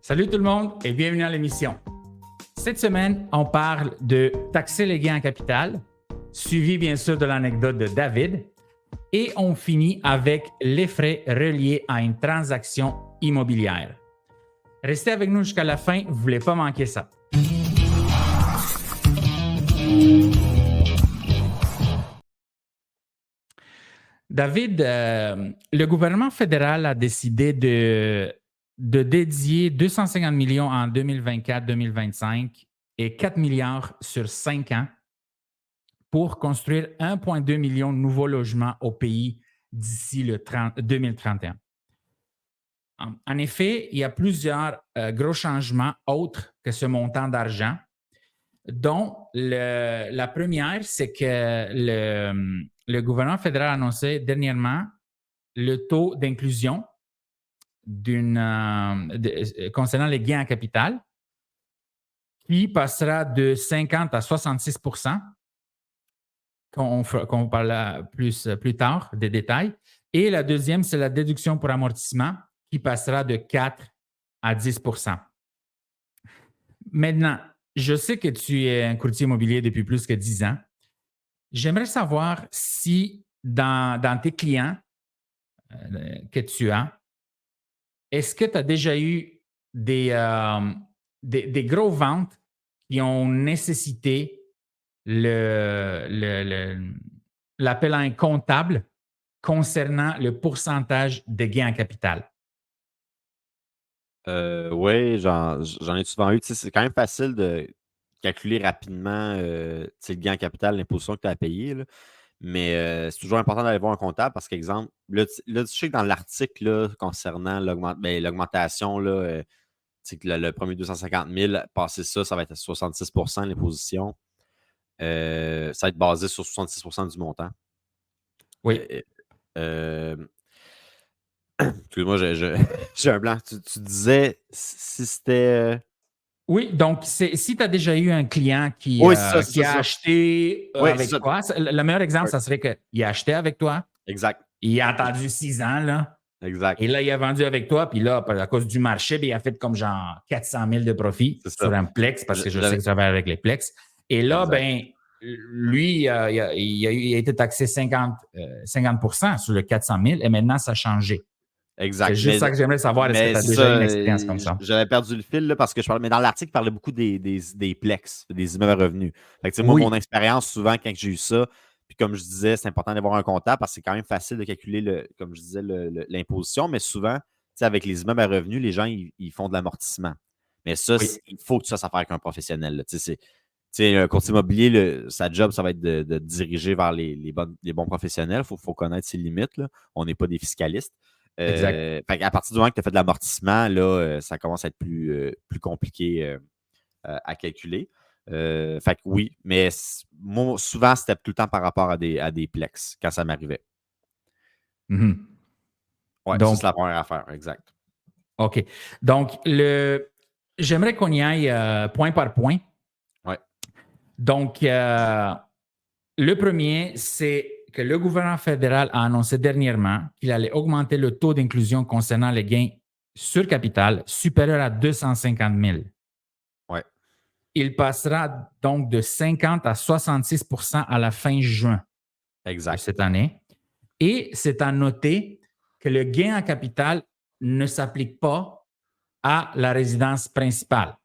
Salut tout le monde et bienvenue à l'émission. Cette semaine, on parle de taxer les gains en capital, suivi bien sûr de l'anecdote de David, et on finit avec les frais reliés à une transaction immobilière. Restez avec nous jusqu'à la fin, vous ne voulez pas manquer ça. David, le gouvernement fédéral a décidé de dédier 250 millions en 2024-2025 et 4 milliards sur 5 ans pour construire 1,2 million de nouveaux logements au pays d'ici le 2031. En effet, il y a plusieurs gros changements autres que ce montant d'argent, dont la première, c'est que le gouvernement fédéral a annoncé dernièrement le taux d'inclusion concernant les gains en capital, qui passera de 50 à 66 %, qu'on parlera plus tard des détails. Et la deuxième, c'est la déduction pour amortissement, qui passera de 4 à 10 %. Maintenant, je sais que tu es un courtier immobilier depuis plus que 10 ans. J'aimerais savoir si dans tes clients que tu as, est-ce que tu as déjà eu des gros ventes qui ont nécessité l'appel à un comptable concernant le pourcentage de gains en capital? Oui, j'en ai souvent eu. Tu sais, c'est quand même facile de calculer rapidement tu sais, le gain en capital, l'imposition que tu as à payer, là. Mais c'est toujours important d'aller voir un comptable parce qu'exemple, là, tu sais que dans l'article là, concernant l'augmentation, là, tu sais que le premier 250 000, passer ça, ça va être à 66 % l'imposition. Ça va être basé sur 66 % du montant. Oui. Euh, euh, Excuse-moi, j'ai un blanc. Tu disais si c'était. Oui, donc si tu as déjà eu un client qui Oui, c'est ça, c'est a ça. acheté Oui, c'est avec ça. toi, le meilleur exemple, Ouais, ça serait qu'il a acheté avec toi, exact. il a attendu 6 ans, là, Exact. et là, il a vendu avec toi, puis là, à cause du marché, il a fait comme genre 400 000 de profit C'est sur ça. un Plex, parce que je sais J'avais. que tu travailles avec les Plex. Et là, Exact. ben, lui, il a été taxé 50 % sur le 400 000 et maintenant, ça a changé. C'est Exact. juste ça que j'aimerais savoir. Est-ce que tu as C'est déjà eu ça. une expérience comme ça? J'avais perdu le fil là, parce que je parlais. Mais dans l'article, il parlait beaucoup des Plex, des immeubles à revenus. Fait que, tu sais, moi, mon Oui, expérience, souvent, quand j'ai eu ça, puis comme je disais, c'est important d'avoir un comptable parce que c'est quand même facile de calculer, comme je disais, l'imposition. Mais souvent, tu sais, avec les immeubles à revenus, les gens, ils font de l'amortissement. Mais ça, oui, il faut que tu fasses affaire avec un professionnel, là. Tu sais, un courtier immobilier, sa job, ça va être de diriger vers les bons professionnels. Il faut connaître ses limites, là. On n'est pas des fiscalistes. exact. Fait à partir du moment que tu as fait de l'amortissement, là, ça commence à être plus compliqué à calculer. Fait que oui, mais moi, souvent, c'était tout le temps par rapport à des plex quand ça m'arrivait. Mhm. Ouais, ça, c'est Donc, la première affaire, exact. OK. Donc, j'aimerais qu'on y aille point par point. Ouais, Donc, le premier, c'est que le gouvernement fédéral a annoncé dernièrement qu'il allait augmenter le taux d'inclusion concernant les gains sur capital supérieur à 250 000. ouais, Il passera donc de 50 à 66 % à la fin juin de exact. cette année. Et c'est à noter que le gain en capital ne s'applique pas à la résidence principale.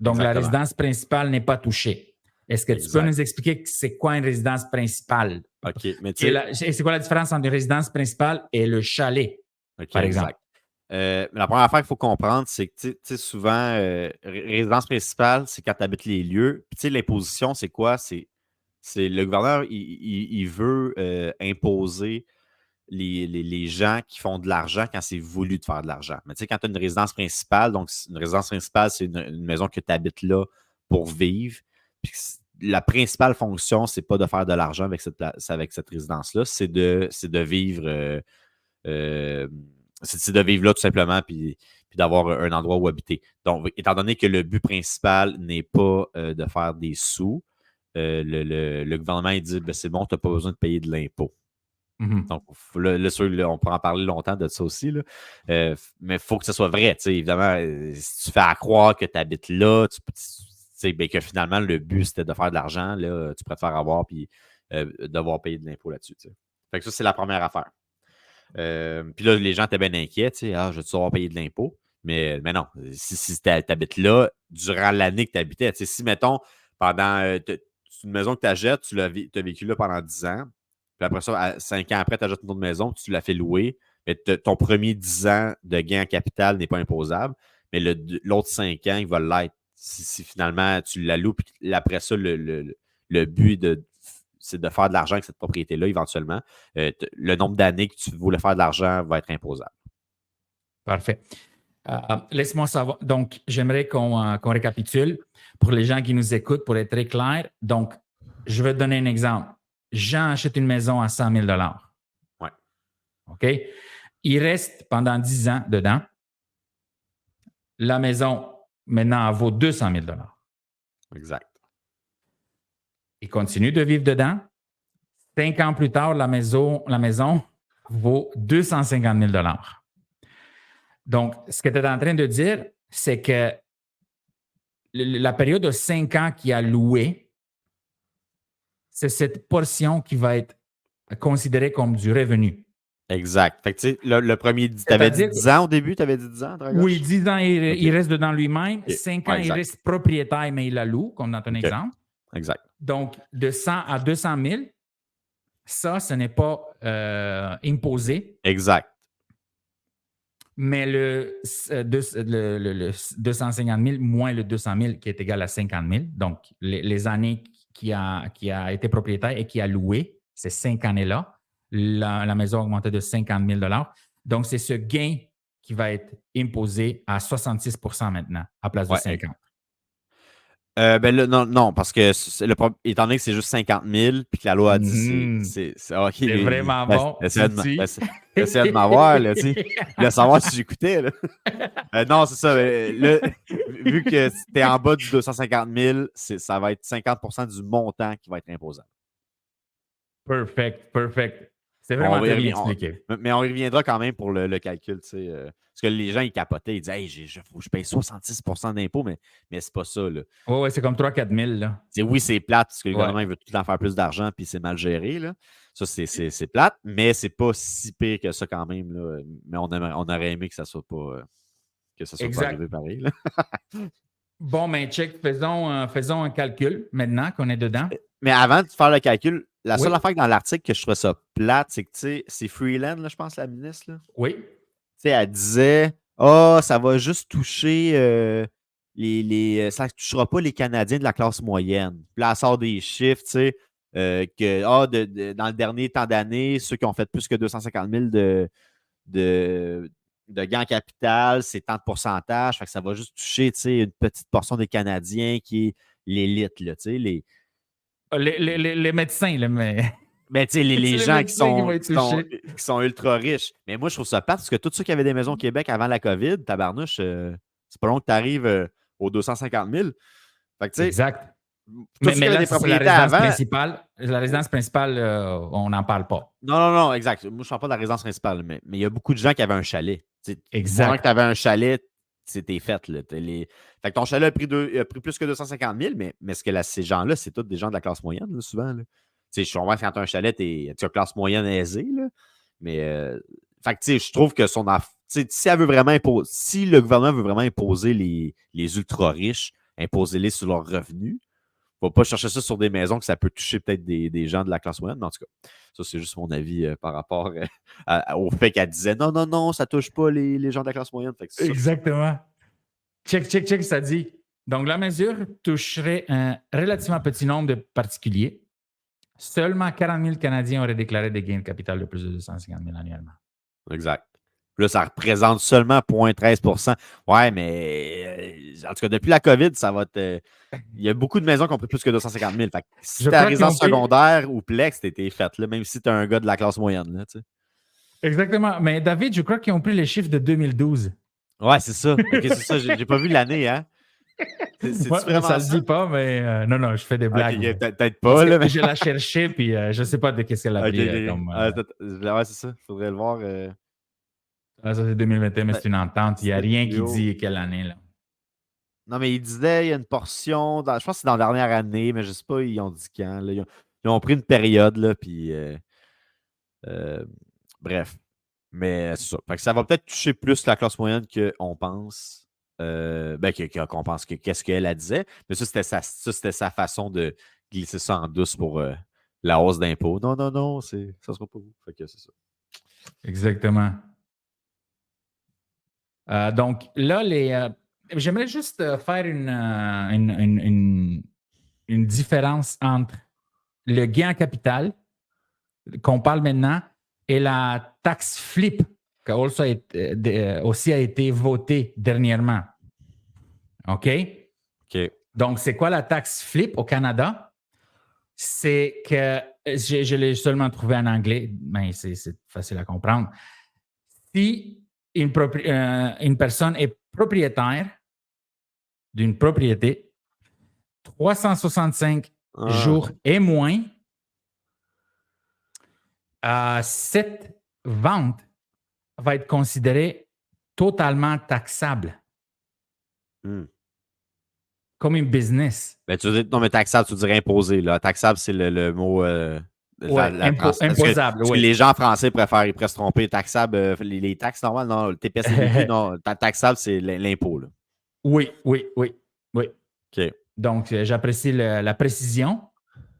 Donc, la Exactement. résidence principale n'est pas touchée. Est-ce que tu peux Exact. nous expliquer c'est quoi une résidence principale? OK, mais tu sais, Et c'est quoi la différence entre une résidence principale et le chalet, OK, par exemple? exact. La première affaire qu'il faut comprendre, c'est que tu sais, souvent, résidence principale, c'est quand tu habites les lieux. Puis, tu sais, l'imposition, c'est quoi? C'est le gouverneur, il veut imposer les gens qui font de l'argent quand c'est voulu de faire de l'argent. Mais tu sais, quand tu as une résidence principale, donc une résidence principale, c'est une maison que tu habites là pour vivre. Puis la principale fonction, c'est pas de faire de l'argent avec cette résidence-là, c'est de vivre. Euh, c'est de vivre là tout simplement, puis d'avoir un endroit où habiter. Donc, étant donné que le but principal n'est pas de faire des sous, le gouvernement il dit ben, c'est bon, tu n'as pas besoin de payer de l'impôt. Mhm. Donc, là, on pourra en parler longtemps de ça aussi. Là. Mais il faut que ce soit vrai. Évidemment, si tu fais à croire que tu habites là, ben, que finalement, le but, c'était de faire de l'argent, là, tu pourrais te faire avoir puis devoir payer de l'impôt là-dessus. Fait que ça, c'est la première affaire. Puis là, les gens étaient bien inquiets. Ah, je vais devoir payer de l'impôt. Mais non, si tu habites là, durant l'année que tu habitais, si, mettons, pendant une maison que tu achètes, tu as vécu là pendant 10 ans, puis après ça, 5 ans après, tu achètes une autre maison, puis tu l'as fait louer, mais ton premier 10 ans de gain en capital n'est pas imposable, mais l'autre 5 ans, il va l'être. Si finalement tu la loues, puis après ça, le but c'est de faire de l'argent avec cette propriété-là éventuellement. Le nombre d'années que tu voulais faire de l'argent va être imposable. Parfait. Laisse-moi savoir. Donc, j'aimerais qu'on récapitule pour les gens qui nous écoutent, pour être très clair. Donc, je vais te donner un exemple. Jean achète une maison à 100 000 $. Ouais. OK? Il reste pendant 10 ans dedans. La maison, maintenant, elle vaut 200 000 $. Exact. Il continue de vivre dedans. 5 ans plus tard, la maison vaut 250 000 $. Donc, ce que tu es en train de dire, c'est que la période de 5 ans qu'il a loué, c'est cette portion qui va être considérée comme du revenu. Exact. Fait que tu sais, le premier, tu avais dit 10 ans au début, tu avais dit 10 ans, Dragos? Oui, 10 ans, il reste dedans lui-même. Okay. 5 ans, il reste propriétaire, mais il la loue, comme dans ton exemple. Exact. Donc, de 100 à 200 000, ça, ce n'est pas imposé. Exact. Mais le 250 000 moins le 200 000 qui est égal à 50 000, donc les années qui a été propriétaire et qui a loué, ces 5 années-là, la maison a augmenté de 50 000 $. Donc, c'est ce gain qui va être imposé à 66 % maintenant, à place de 50. Ben là, non, parce que étant donné que c'est juste 50 000 puis que la loi a dit c'est OK. C'est vraiment bon. Essaye de m'avoir, là, tu sais. Je voulais savoir si j'écoutais, là. Non, c'est ça. Là, vu que tu es en bas du 250 000, ça va être 50 % du montant qui va être imposable. Perfect. C'est vraiment très bien expliqué. Mais on y reviendra quand même pour le calcul, tu sais. Parce que les gens, ils capotaient, ils disaient, hey, faut que je paye 66 % d'impôts, mais c'est pas ça, là. Oui, c'est comme 3-4 000, là. Oui, c'est plate, parce que le gouvernement il veut tout le temps faire plus d'argent, puis c'est mal géré, là. Ça, c'est plate, mais c'est pas si pire que ça quand même, là. Mais on aurait aimé que ça soit pas, pas arrivé pareil, là. Bon, mais check, faisons un calcul maintenant qu'on est dedans. Mais avant de faire le calcul, la seule affaire dans l'article que je trouvais ça plate, c'est que, tu sais, c'est Freeland, là, je pense, la ministre, là. Oui. Tu sais, elle disait, ça va juste toucher ça ne touchera pas les Canadiens de la classe moyenne. Puis là, elle sort des chiffres, tu sais, que dans le dernier temps d'année, ceux qui ont fait plus que 250 000 de gains en capital, c'est tant de pourcentage. Fait que ça va juste toucher, tu sais, une petite portion des Canadiens qui est l'élite, là, tu sais, les médecins, là, mais. Ben, tu sais, les gens qui sont ultra riches. Mais moi, je trouve ça plate parce que tous ceux qui avaient des maisons au Québec avant la COVID, tabarnouche, c'est pas long que tu arrives aux 250 000. Fait que, tu sais, exact. Mais là, c'est la résidence principale, on n'en parle pas. Non, exact. Moi, je ne parle pas de la résidence principale, mais il y a beaucoup de gens qui avaient un chalet. Exact. Quand tu avais un chalet, c'était fait. Là. Fait que ton chalet a pris plus que 250 000, mais ce que ces gens-là, c'est tous des gens de la classe moyenne, là, souvent. Là. Je comprends que quand tu as un chalet, tu as classe moyenne aisée. Là. Mais fait que, je trouve que si elle veut vraiment si le gouvernement veut vraiment imposer les ultra riches, imposer-les sur leurs revenus. Il ne faut pas chercher ça sur des maisons que ça peut toucher peut-être des gens de la classe moyenne. Mais en tout cas, ça, c'est juste mon avis par rapport au fait qu'elle disait non, ça ne touche pas les gens de la classe moyenne. Fait que exactement. Check, ça dit. Donc, la mesure toucherait un relativement petit nombre de particuliers. Seulement 40 000 Canadiens auraient déclaré des gains de capital de plus de 250 000 annuellement. Exact. Là, ça représente seulement 0,13 %. Ouais, mais en tout cas, depuis la COVID, ça va être. Il y a beaucoup de maisons qui ont pris plus que 250 000. Fait que si tu as résidence secondaire ou plex, t'es faite, là, même si tu es un gars de la classe moyenne. Là, tu sais. Exactement. Mais David, je crois qu'ils ont pris les chiffres de 2012. Ouais, c'est ça. Okay, c'est ça. J'ai pas vu l'année, hein? C'est-tu Moi, vraiment ça le ça? dit pas, mais non, je fais des Ok, blagues. peut-être Parce pas, que là, mais. je l'ai cherché, puis je sais pas de qu'est-ce qu'elle a Ok, pris ok. comme. Ouais, c'est ça. Faudrait le voir. Ça, c'est 2021, mais Ben, c'est une entente. Il n'y a rien qui studio. dit quelle année, là. Non, mais il disait, il y a une portion, je pense que c'est dans la dernière année, mais je sais pas, ils ont dit quand. Là. Ils ont pris une période, là, puis euh, bref. Mais c'est ça. Fait que ça va peut-être toucher plus la classe moyenne qu'on pense. Qu'on pense que qu'est-ce qu'elle disait. Mais ça, c'était sa façon de glisser ça en douce pour la hausse d'impôts. Non, non, non, ça sera pas vous. Fait que c'est ça. Exactement. Donc là, j'aimerais juste faire une différence entre le gain en capital qu'on parle maintenant et la taxe flip qui aussi a été votée dernièrement. OK? OK. Donc, c'est quoi la taxe flip au Canada? C'est que je l'ai seulement trouvé en anglais, mais c'est facile à comprendre. Si une personne est propriétaire d'une propriété, 365 Ah, jours et moins, cette vente va être considérée totalement taxable, hmm. comme une business. Ben, tu veux dire, non, mais taxable, tu dirais imposé. Là. Taxable, c'est le mot. Oui, imposable, Parce que oui. les gens français préfèrent, ils pourraient se tromper. Taxable, les taxes normales, non. Le TPS-CVQ, non. Taxable, c'est l'impôt. Là. Oui, oui, oui, oui. OK. Donc, j'apprécie la précision.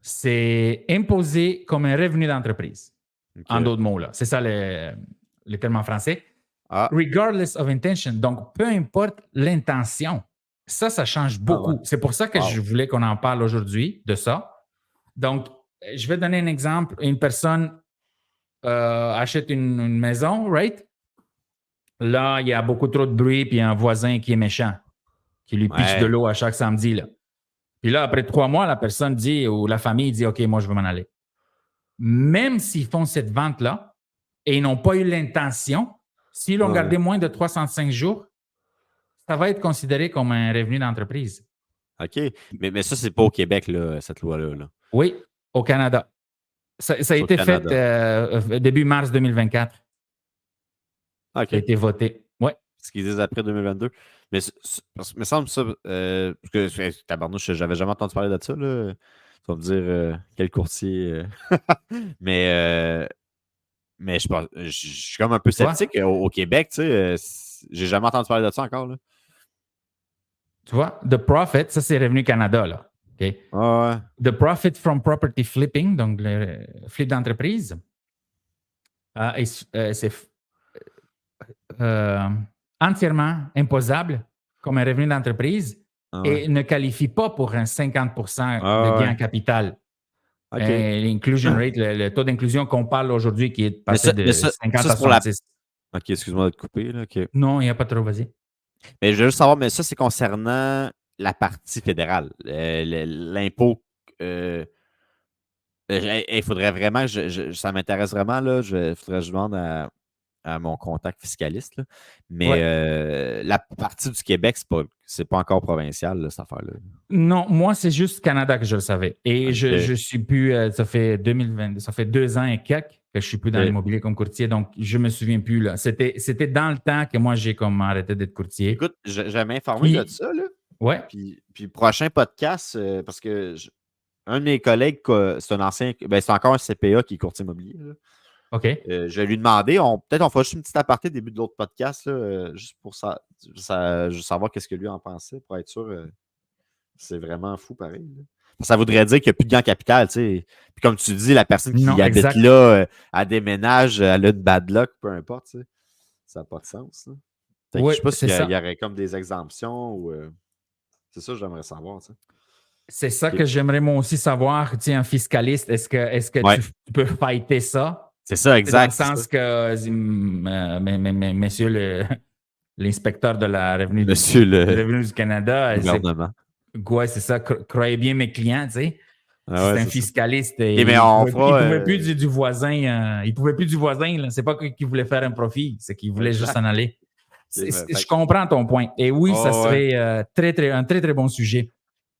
C'est imposé comme un revenu d'entreprise. En OK. d'autres mots, là. C'est ça le terme en français. Ah, Regardless of intention. Donc, peu importe l'intention. Ça change ah ouais. beaucoup. C'est pour ça que Wow. je voulais qu'on en parle aujourd'hui de ça. Donc, je vais donner un exemple. Une personne achète une maison, right? Là, il y a beaucoup trop de bruit, puis il y a un voisin qui est méchant, qui lui pitche de Ouais. l'eau à chaque samedi, là. Puis là, après 3 mois, la personne dit, ou la famille dit, OK, moi, je veux m'en aller. Même s'ils font cette vente-là et ils n'ont pas eu l'intention, s'ils l'ont Ouais. gardé moins de 305 jours, ça va être considéré comme un revenu d'entreprise. OK. Mais ça, c'est pas au Québec, là, cette loi-là. Là. Oui, au Canada. Ça a C'est au été fait Canada. début mars 2024. Ça a OK. été voté. Oui. Ce qu'ils disent après 2022. Mais parce que me semble ça. Parce que tabarnouche, j'avais jamais entendu parler de ça. Là. Tu vas me dire quel courtier. mais je pense. Je suis comme un peu Tu vois? sceptique au Québec, tu sais. J'ai jamais entendu parler de ça encore. Là. Tu vois? The profit, ça, c'est Revenu Canada, là. OK? Ah ouais. The profit from property flipping, donc le flip d'entreprise, c'est entièrement imposable comme un revenu d'entreprise Ah ouais. et ne qualifie pas pour un 50% de Ah gain en ouais. capital. OK. L'inclusion rate, le taux d'inclusion qu'on parle aujourd'hui qui est Mais passé de 50 ça à c'est pour la. 66. OK, excuse-moi de te couper. Là, OK. Non, il n'y a pas trop, vas-y. Mais je veux juste savoir, mais ça, c'est concernant la partie fédérale. L'impôt. Il faudrait vraiment, ça m'intéresse vraiment, là. Faudrait que je demande à mon contact fiscaliste. Là. Mais Ouais. la partie du Québec, c'est pas encore provincial, là, cette affaire-là. Non, moi, c'est juste Canada que je le savais. Et OK. je suis plus, ça fait 2020, ça fait 2 ans et quelques que je suis plus dans OK. l'immobilier comme courtier, donc je me souviens plus, là. C'était dans le temps que moi, j'ai comme arrêté d'être courtier. Écoute, je vais m'informer de Puis, ça, là. ouais, Puis prochain podcast, parce que un de mes collègues, c'est un ancien, ben, c'est encore un CPA qui est courtier immobilier. Là. OK. Je vais lui demander, peut-être on fera juste une petite aparté au début de l'autre podcast, là, juste pour juste savoir qu'est-ce que lui en pensait, pour être sûr. C'est vraiment fou, pareil. Là. Ça voudrait dire qu'il n'y a plus de gain en capital, tu sais. Puis comme tu dis, la personne qui Non, habite exact. là, elle déménage, elle a une bad luck, peu importe, tu sais. Ça n'a pas de sens. Là. Fait que je Oui, sais pas c'est s'il ça. y aurait comme des exemptions ou. C'est ça que j'aimerais savoir, tu sais. C'est ça OK. que j'aimerais moi aussi savoir. Tu sais, un fiscaliste, est-ce que Ouais. tu peux fighter ça? C'est ça, Dans le exact. sens que, monsieur l'inspecteur de la revenu Monsieur du le Revenu du Canada, gouvernement. quoi, c'est ça, croyez bien mes clients, tu sais. Ah Si ouais, c'est un c'est ça. fiscaliste, OK, mais il on ne fera. pouvait plus du voisin. Il pouvait plus du voisin. Là. C'est pas qu'il voulait faire un profit, c'est qu'il voulait juste Exact. s'en aller. Je comprends ton point. Et oui, ça serait un très, très bon sujet.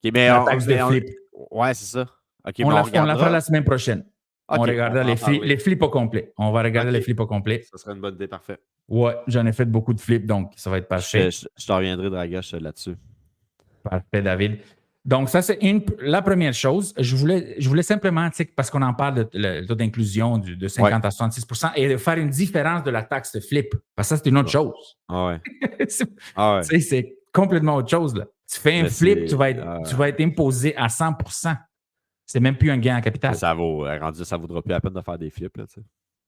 Mais la taxe de flip. Ouais, c'est ça. Okay, on la fera la semaine prochaine. On regardera les flips au complet. On va regarder les flips au complet. Ça serait une bonne idée, parfait. Ouais, j'en ai fait beaucoup de flips, donc ça va être parfait. Je te reviendrai, Dragache, là-dessus. Parfait, David. Donc, ça, c'est la première chose. Je voulais simplement, parce qu'on en parle de le taux d'inclusion de 50 à 66 et de faire une différence de la taxe de flip. Parce que ça, c'est une autre chose. C'est complètement autre chose. Là. Tu fais un flip, tu vas être imposé à 100 %. C'est même plus un gain en capital. Ça vaudra plus la peine de faire des flips. Là,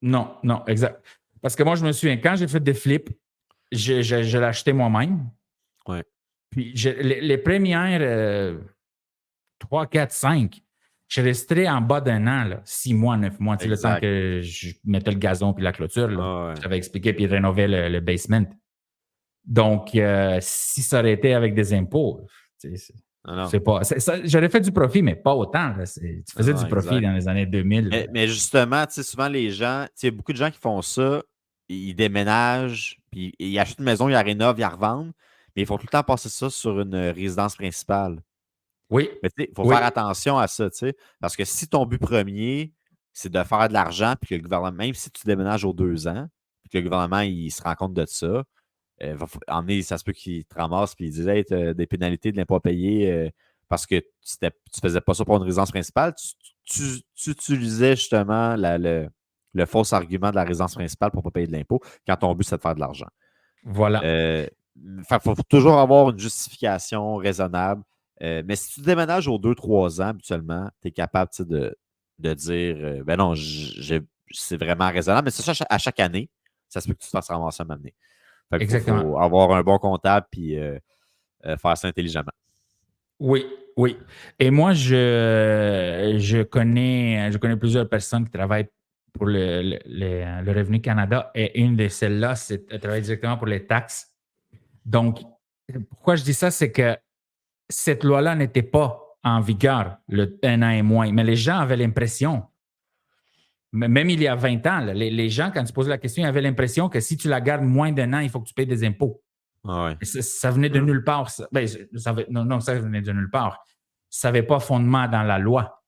non, exact. Parce que moi, je me souviens, quand j'ai fait des flips, je l'ai acheté moi-même. Ouais. Puis les premières 3, 4, 5, je restais en bas d'un an, là, 6 mois, 9 mois. Le temps que je mettais le gazon puis la clôture. Là, j'avais expliqué, puis je rénovais le basement. Donc, si ça aurait été avec des impôts, c'est pas. J'aurais fait du profit, mais pas autant. Là. Tu faisais du profit dans les années 2000. Mais justement, souvent les gens, il y a beaucoup de gens qui font ça, ils déménagent, puis ils achètent une maison, ils la rénovent, ils la revendent, mais ils font tout le temps passer ça sur une résidence principale. Oui. Mais il faut faire attention à ça, parce que si ton but premier, c'est de faire de l'argent, puis que le gouvernement, même si tu déménages aux 2 ans, puis que le gouvernement il se rend compte de ça, ça se peut qu'il te ramasse puis il disait hey, des pénalités de l'impôt à payer parce que tu ne faisais pas ça pour une résidence principale. Tu utilisais justement le faux argument de la résidence principale pour ne pas payer de l'impôt quand ton but, c'est de faire de l'argent. Voilà. Il faut toujours avoir une justification raisonnable. Mais si tu déménages aux 2-3 ans habituellement, tu es capable de dire ben non, c'est vraiment raisonnable. Mais c'est ça, à chaque année, ça se peut que tu te fasses ramasser à m'amener. Exactement. Il faut avoir un bon comptable puis faire ça intelligemment. Oui. Et moi, je connais plusieurs personnes qui travaillent pour le Revenu Canada et une de celles-là, elle travaille directement pour les taxes. Donc, pourquoi je dis ça, c'est que cette loi-là n'était pas en vigueur un an et moins, mais les gens avaient l'impression, même il y a 20 ans, là, les gens, quand tu posais la question, ils avaient l'impression que si tu la gardes moins d'un an, il faut que tu payes des impôts. Ça venait de nulle part. Ça venait de nulle part. Ça n'avait pas fondement dans la loi.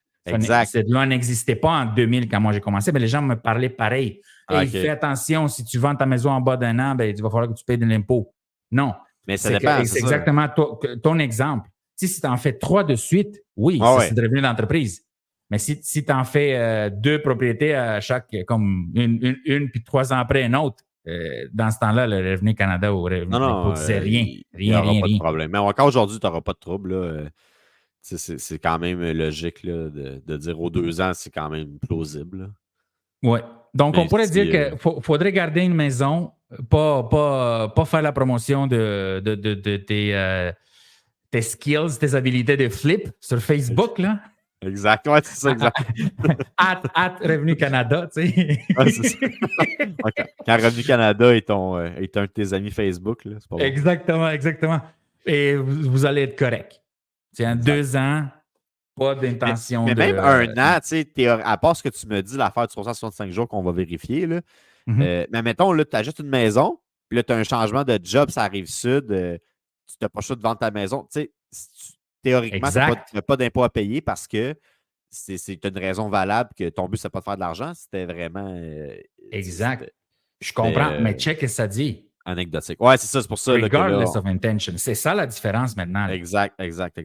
Cette loi n'existait pas en 2000 quand moi j'ai commencé, mais les gens me parlaient pareil. Fais attention, si tu vends ta maison en bas d'un an, il va falloir que tu payes de l'impôt. Non. Mais ça dépend. C'est exactement ton exemple. Si tu en fais 3 de suite, c'est de revenu d'entreprise. Mais si tu en fais 2 propriétés à chaque, comme une puis 3 ans après une autre, dans ce temps-là, le Revenu Canada ou le Revenu c'est rien. Il n'y aura pas de problème. Mais encore aujourd'hui, tu n'auras pas de trouble. Là. C'est quand même logique là, de dire aux 2 ans, c'est quand même plausible. Oui. Donc, on pourrait dire qu'il faudrait garder une maison, pas faire la promotion de tes skills, tes habiletés de flip sur Facebook, là. Exact, ouais, c'est ça, exact. at Revenu Canada, tu sais. C'est ça. Quand Revenu Canada est un de tes amis Facebook, là, c'est pas bon. Exactement. Et vous allez être correct. C'est en 2 ans, pas d'intention mais même un an, tu sais, à part ce que tu me dis, l'affaire du 365 jours qu'on va vérifier, là, mais mettons, là, tu achètes une maison, puis là, tu as un changement de job, ça arrive sud, tu n'as pas le choix de vendre ta maison. Tu sais, théoriquement, tu n'as pas d'impôt à payer parce que c'est une raison valable que ton but, c'est pas de faire de l'argent. C'était vraiment. Exact. Je comprends, mais check ce que ça dit. Anecdotique. Ouais, c'est ça, c'est pour ça. Regardless of intention. C'est ça la différence maintenant. Là. Exact. Tu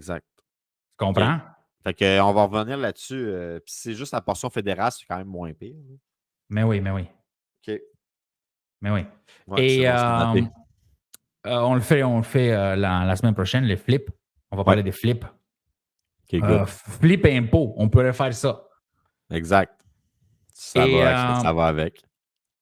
comprends? Fait qu'on va revenir là-dessus. Puis c'est juste la portion fédérale, c'est quand même moins pire. Mais oui. OK. Mais oui. Ouais, et on le fait la semaine prochaine, les flips. On va parler des flips. Okay, flip et impôt, on pourrait faire ça. Exact. Ça va avec.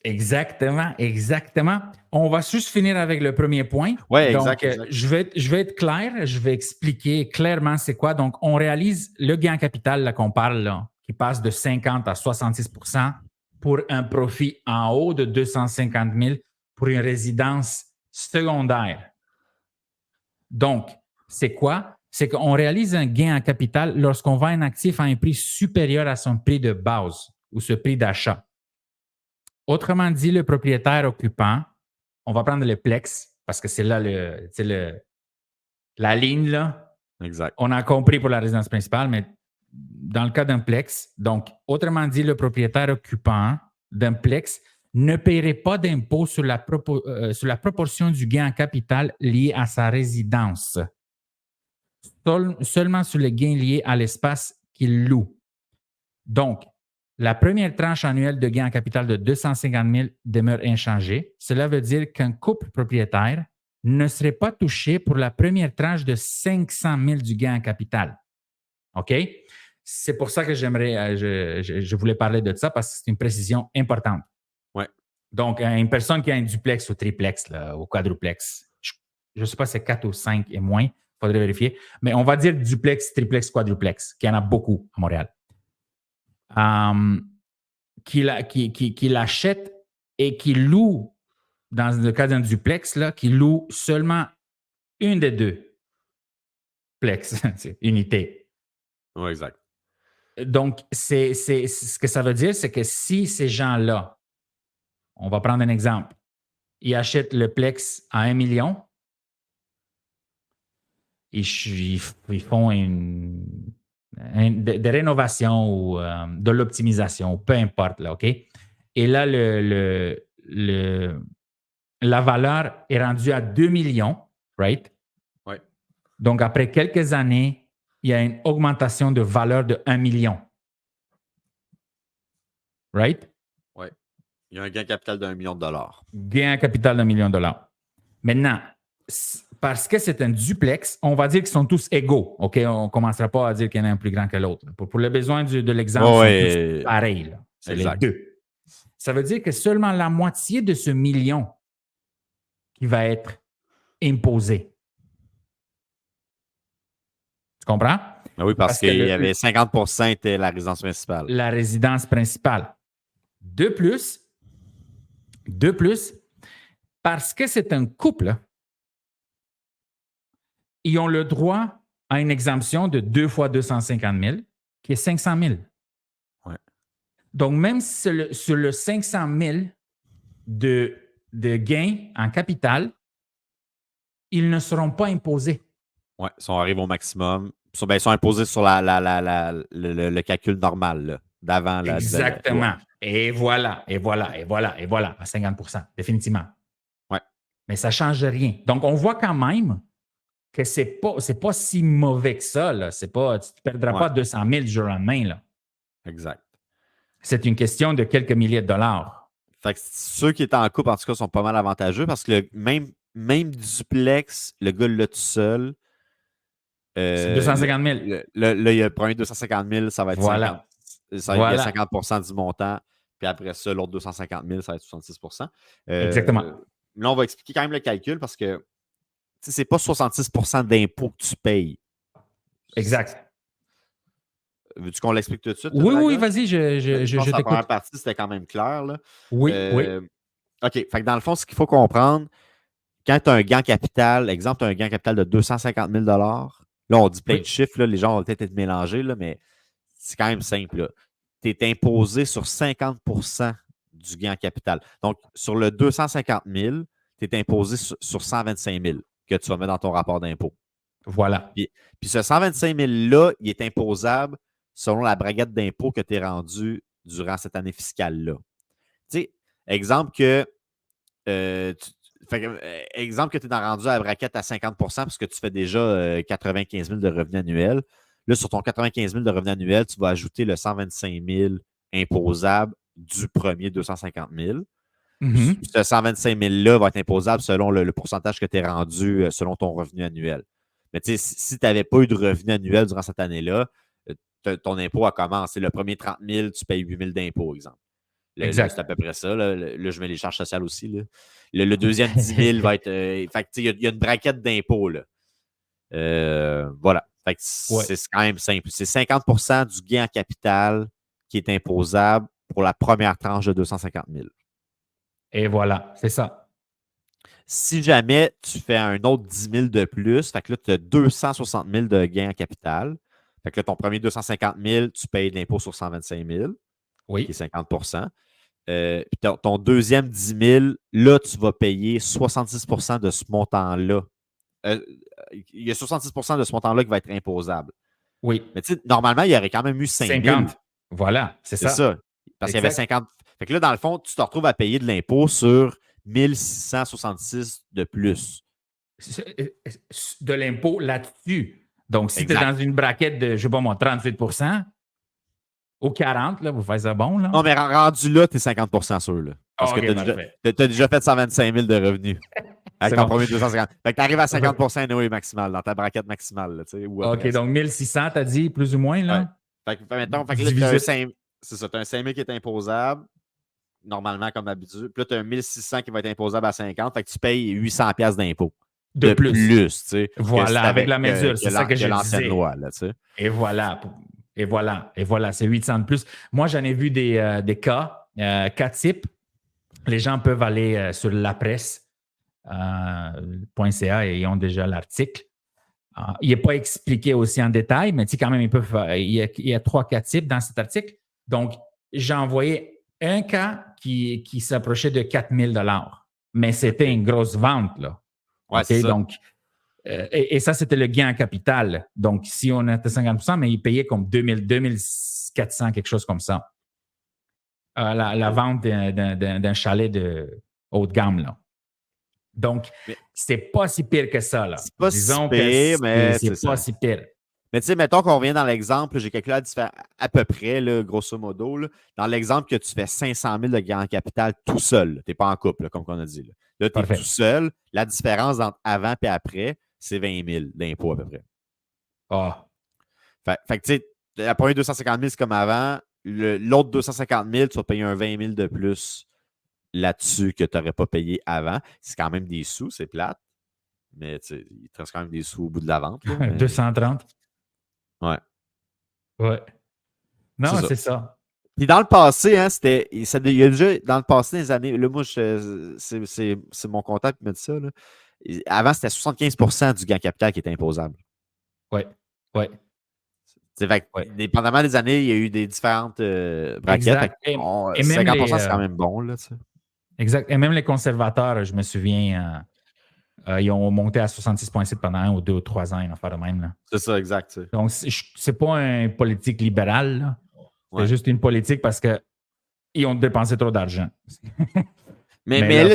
Exactement. On va juste finir avec le premier point. Oui, exact. Donc, je vais être clair, je vais expliquer clairement c'est quoi. Donc, on réalise le gain en capital là, qu'on parle, là, qui passe de 50 à 66 % pour un profit en haut de 250 000 pour une résidence secondaire. Donc, c'est quoi? C'est qu'on réalise un gain en capital lorsqu'on vend un actif à un prix supérieur à son prix de base ou ce prix d'achat. Autrement dit, le propriétaire occupant, on va prendre le Plex, parce que c'est là la ligne, là. Exact. On a compris pour la résidence principale, mais dans le cas d'un plex, donc, autrement dit, le propriétaire occupant d'un plex ne paierait pas d'impôt sur la proportion du gain en capital lié à sa résidence, seulement sur les gains liés à l'espace qu'il loue. Donc, la première tranche annuelle de gain en capital de 250 000 demeure inchangée. Cela veut dire qu'un couple propriétaire ne serait pas touché pour la première tranche de 500 000 du gain en capital. OK? C'est pour ça que je voulais parler de ça parce que c'est une précision importante. Ouais. Donc, une personne qui a un duplex ou triplex là, ou quadruplex, je ne sais pas si c'est 4 ou 5 et moins, il faudrait vérifier, mais on va dire duplex, triplex, quadruplex, qu'il y en a beaucoup à Montréal. Qui l'achète et qui loue, dans le cas d'un duplex, là, qui loue seulement une des deux plex, unités. Oui, exact. Donc, ce que ça veut dire, c'est que si ces gens-là, on va prendre un exemple, ils achètent le plex à 1 million, ils font des rénovations ou de l'optimisation, peu importe, là, OK? Et là, la valeur est rendue à 2 millions, right? Oui. Donc, après quelques années, il y a une augmentation de valeur de 1 million. Right? Oui. Il y a un gain capital d'1 million de dollars. Gain capital d'1 million de dollars. Maintenant, parce que c'est un duplex, on va dire qu'ils sont tous égaux. OK? On ne commencera pas à dire qu'il y en a un plus grand que l'autre. Pour le besoin de l'exemple, ils sont tous pareils. Là. C'est exact. Les deux. Ça veut dire que seulement la moitié de ce million qui va être imposé. Tu comprends? Ben oui, parce qu'il y avait 50% était la résidence principale. La résidence principale. De plus, parce que c'est un couple, ils ont le droit à une exemption de 2 fois 250 000, qui est 500 000. Ouais. Donc, même sur le 500 000 de gains en capital, ils ne seront pas imposés. Oui, ils arrivent au maximum. Ils sont imposés sur le calcul normal là, d'avant. Exactement. Et voilà, à 50 définitivement. Ouais. Mais ça ne change rien. Donc, on voit quand même que ce n'est pas si mauvais que ça. Là. Tu ne perdras pas 200 000 du jour au lendemain. Là. Exact. C'est une question de quelques milliers de dollars. Fait que ceux qui étaient en couple, en tout cas, sont pas mal avantageux parce que même duplex, le gars l'a tout seul. C'est 250 000. Là, il y a le premier 250 000, ça va être 50. Il y a 50 % du montant. Puis après ça, l'autre 250 000, ça va être 66 %. Exactement. Là, on va expliquer quand même le calcul parce que c'est pas 66 % d'impôts que tu payes. Exact. Veux-tu qu'on l'explique tout de suite? Oui, vas-y, je pense que la t'écoute. première partie, c'était quand même clair. Là. Oui. OK. Fait que dans le fond, ce qu'il faut comprendre, quand tu as un gain capital, exemple, tu as un gain capital de 250 000 là, on dit plein de chiffres, là, les gens vont peut-être être mélangés, là, mais c'est quand même simple. Tu es imposé sur 50 % du gain capital. Donc, sur le 250 000, tu es imposé sur 125 000 que tu vas mettre dans ton rapport d'impôt. Voilà. Puis ce 125 000-là, il est imposable selon la braguette d'impôt que tu es rendu durant cette année fiscale-là. Tu sais, exemple que exemple que tu es rendu à la braquette à 50 % parce que tu fais déjà 95 000 de revenus annuels. Là, sur ton 95 000 de revenus annuels, tu vas ajouter le 125 000 imposable du premier 250 000. Ce 125 000-là va être imposable selon le pourcentage que tu es rendu selon ton revenu annuel. Mais tu sais, si tu n'avais pas eu de revenu annuel durant cette année-là, ton impôt a commencé. Le premier 30 000, tu payes 8 000 d'impôt, exemple. Exact. C'est à peu près ça. Là, je mets les charges sociales aussi. Là. Le deuxième 10 000 va être. Il y a une braquette d'impôt. Voilà. Fait que c'est quand même simple. C'est 50 % du gain en capital qui est imposable pour la première tranche de 250 000. Et voilà, c'est ça. Si jamais tu fais un autre 10 000 de plus, fait que là, tu as 260 000 de gain en capital. Fait que là, ton premier 250 000, tu payes de l'impôt sur 125 000, qui est 50 %. Puis ton deuxième 10 000, là, tu vas payer 66 de ce montant-là. Il y a 66 de ce montant-là qui va être imposable. Oui. Mais tu sais, normalement, il y aurait quand même eu 5 000. 50. Voilà, c'est C'est ça. ça. Parce qu'il y avait 50. Fait que là, dans le fond, tu te retrouves à payer de l'impôt sur 1666 de plus. De l'impôt là-dessus. Donc, si tu es Exact. dans une braquette de, je ne sais pas moi, 38 ou 40, là, vous faites ça bon, là? Non, mais rendu là, tu es 50 sûr. Là, parce que tu as déjà fait 125 000 de revenus avec ton premier 250. Fait que tu arrives à 50 anyway maximal dans ta braquette maximale. Là, OK, donc 1600, tu as dit, plus ou moins, là? Ouais. Fait que là, tu as un 5 000 qui est imposable, normalement, comme d'habitude. Puis là, tu as un 1600 qui va être imposable à 50. Fait que tu payes 800 $. D'impôt. De plus, tu sais. Voilà, avec la mesure, c'est ça que je l'ancienne disais. loi, là, tu sais. Et voilà, c'est 800 de plus. Moi, j'en ai vu des cas types. Les gens peuvent aller sur lapresse.ca et ils ont déjà l'article. Il n'est pas expliqué aussi en détail, mais quand même, il y a 3 cas types dans cet article. Donc, j'ai envoyé un cas qui s'approchait de 4 000 $. Mais c'était une grosse vente, là. Ouais, c'est ça. Donc, et ça, c'était le gain en capital. Donc, si on était 50 mais il payait comme 2400, quelque chose comme ça. La vente d'un chalet de haut de gamme, là. Donc, c'est pas si pire que ça, là. C'est pas si pire, mais c'est pas si pire. Mais tu sais, mettons qu'on revient dans l'exemple, j'ai calculé à peu près, là, grosso modo, là, dans l'exemple que tu fais 500 000 de gain en capital tout seul. Tu n'es pas en couple, là, comme on a dit. Là, tu es tout seul. La différence entre avant et après, c'est 20 000 d'impôts à peu près. Ah. Fait que tu sais, la première 250 000, c'est comme avant. L'autre 250 000, tu vas payer un 20 000 de plus là-dessus que tu n'aurais pas payé avant. C'est quand même des sous, c'est plate. Mais il te reste quand même des sous au bout de la vente. Là, 230. Ouais. Non, c'est ça. Puis dans le passé, hein, il y a déjà, dans le passé, des années, là, moi, c'est mon contact qui m'a dit ça. Là. Avant, c'était 75 du gain capital qui était imposable. Oui. Dépendamment des années, il y a eu des différentes braquettes. Et 50 c'est quand même bon. Là, exact. Et même les conservateurs, je me souviens, ils ont monté à 66,7 pendant 1 ou 2 ou 3 ans, une affaire de même. C'est ça, exact. T'sais. Donc, c'est pas une politique libérale. Là. C'est juste une politique parce qu'ils ont dépensé trop d'argent. Mais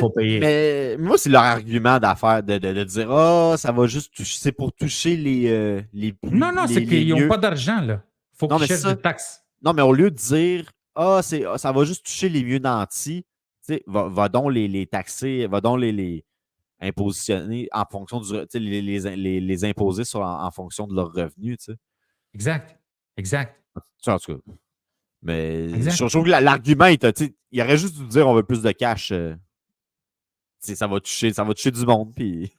moi, c'est leur argument d'affaire de dire ça va juste toucher. C'est pour toucher les plus. Non, c'est qu'ils n'ont pas d'argent, là. Il faut qu'ils cherchent des taxes. Non, mais au lieu de dire ça va juste toucher les mieux nantis, va donc les taxer, va donc les impositionner en fonction du. Les imposer en fonction de leurs revenus. T'sais. Exact. En tout cas. Mais je trouve que l'argument, il aurait juste dû dire on veut plus de cash. Ça va toucher du monde. Puis...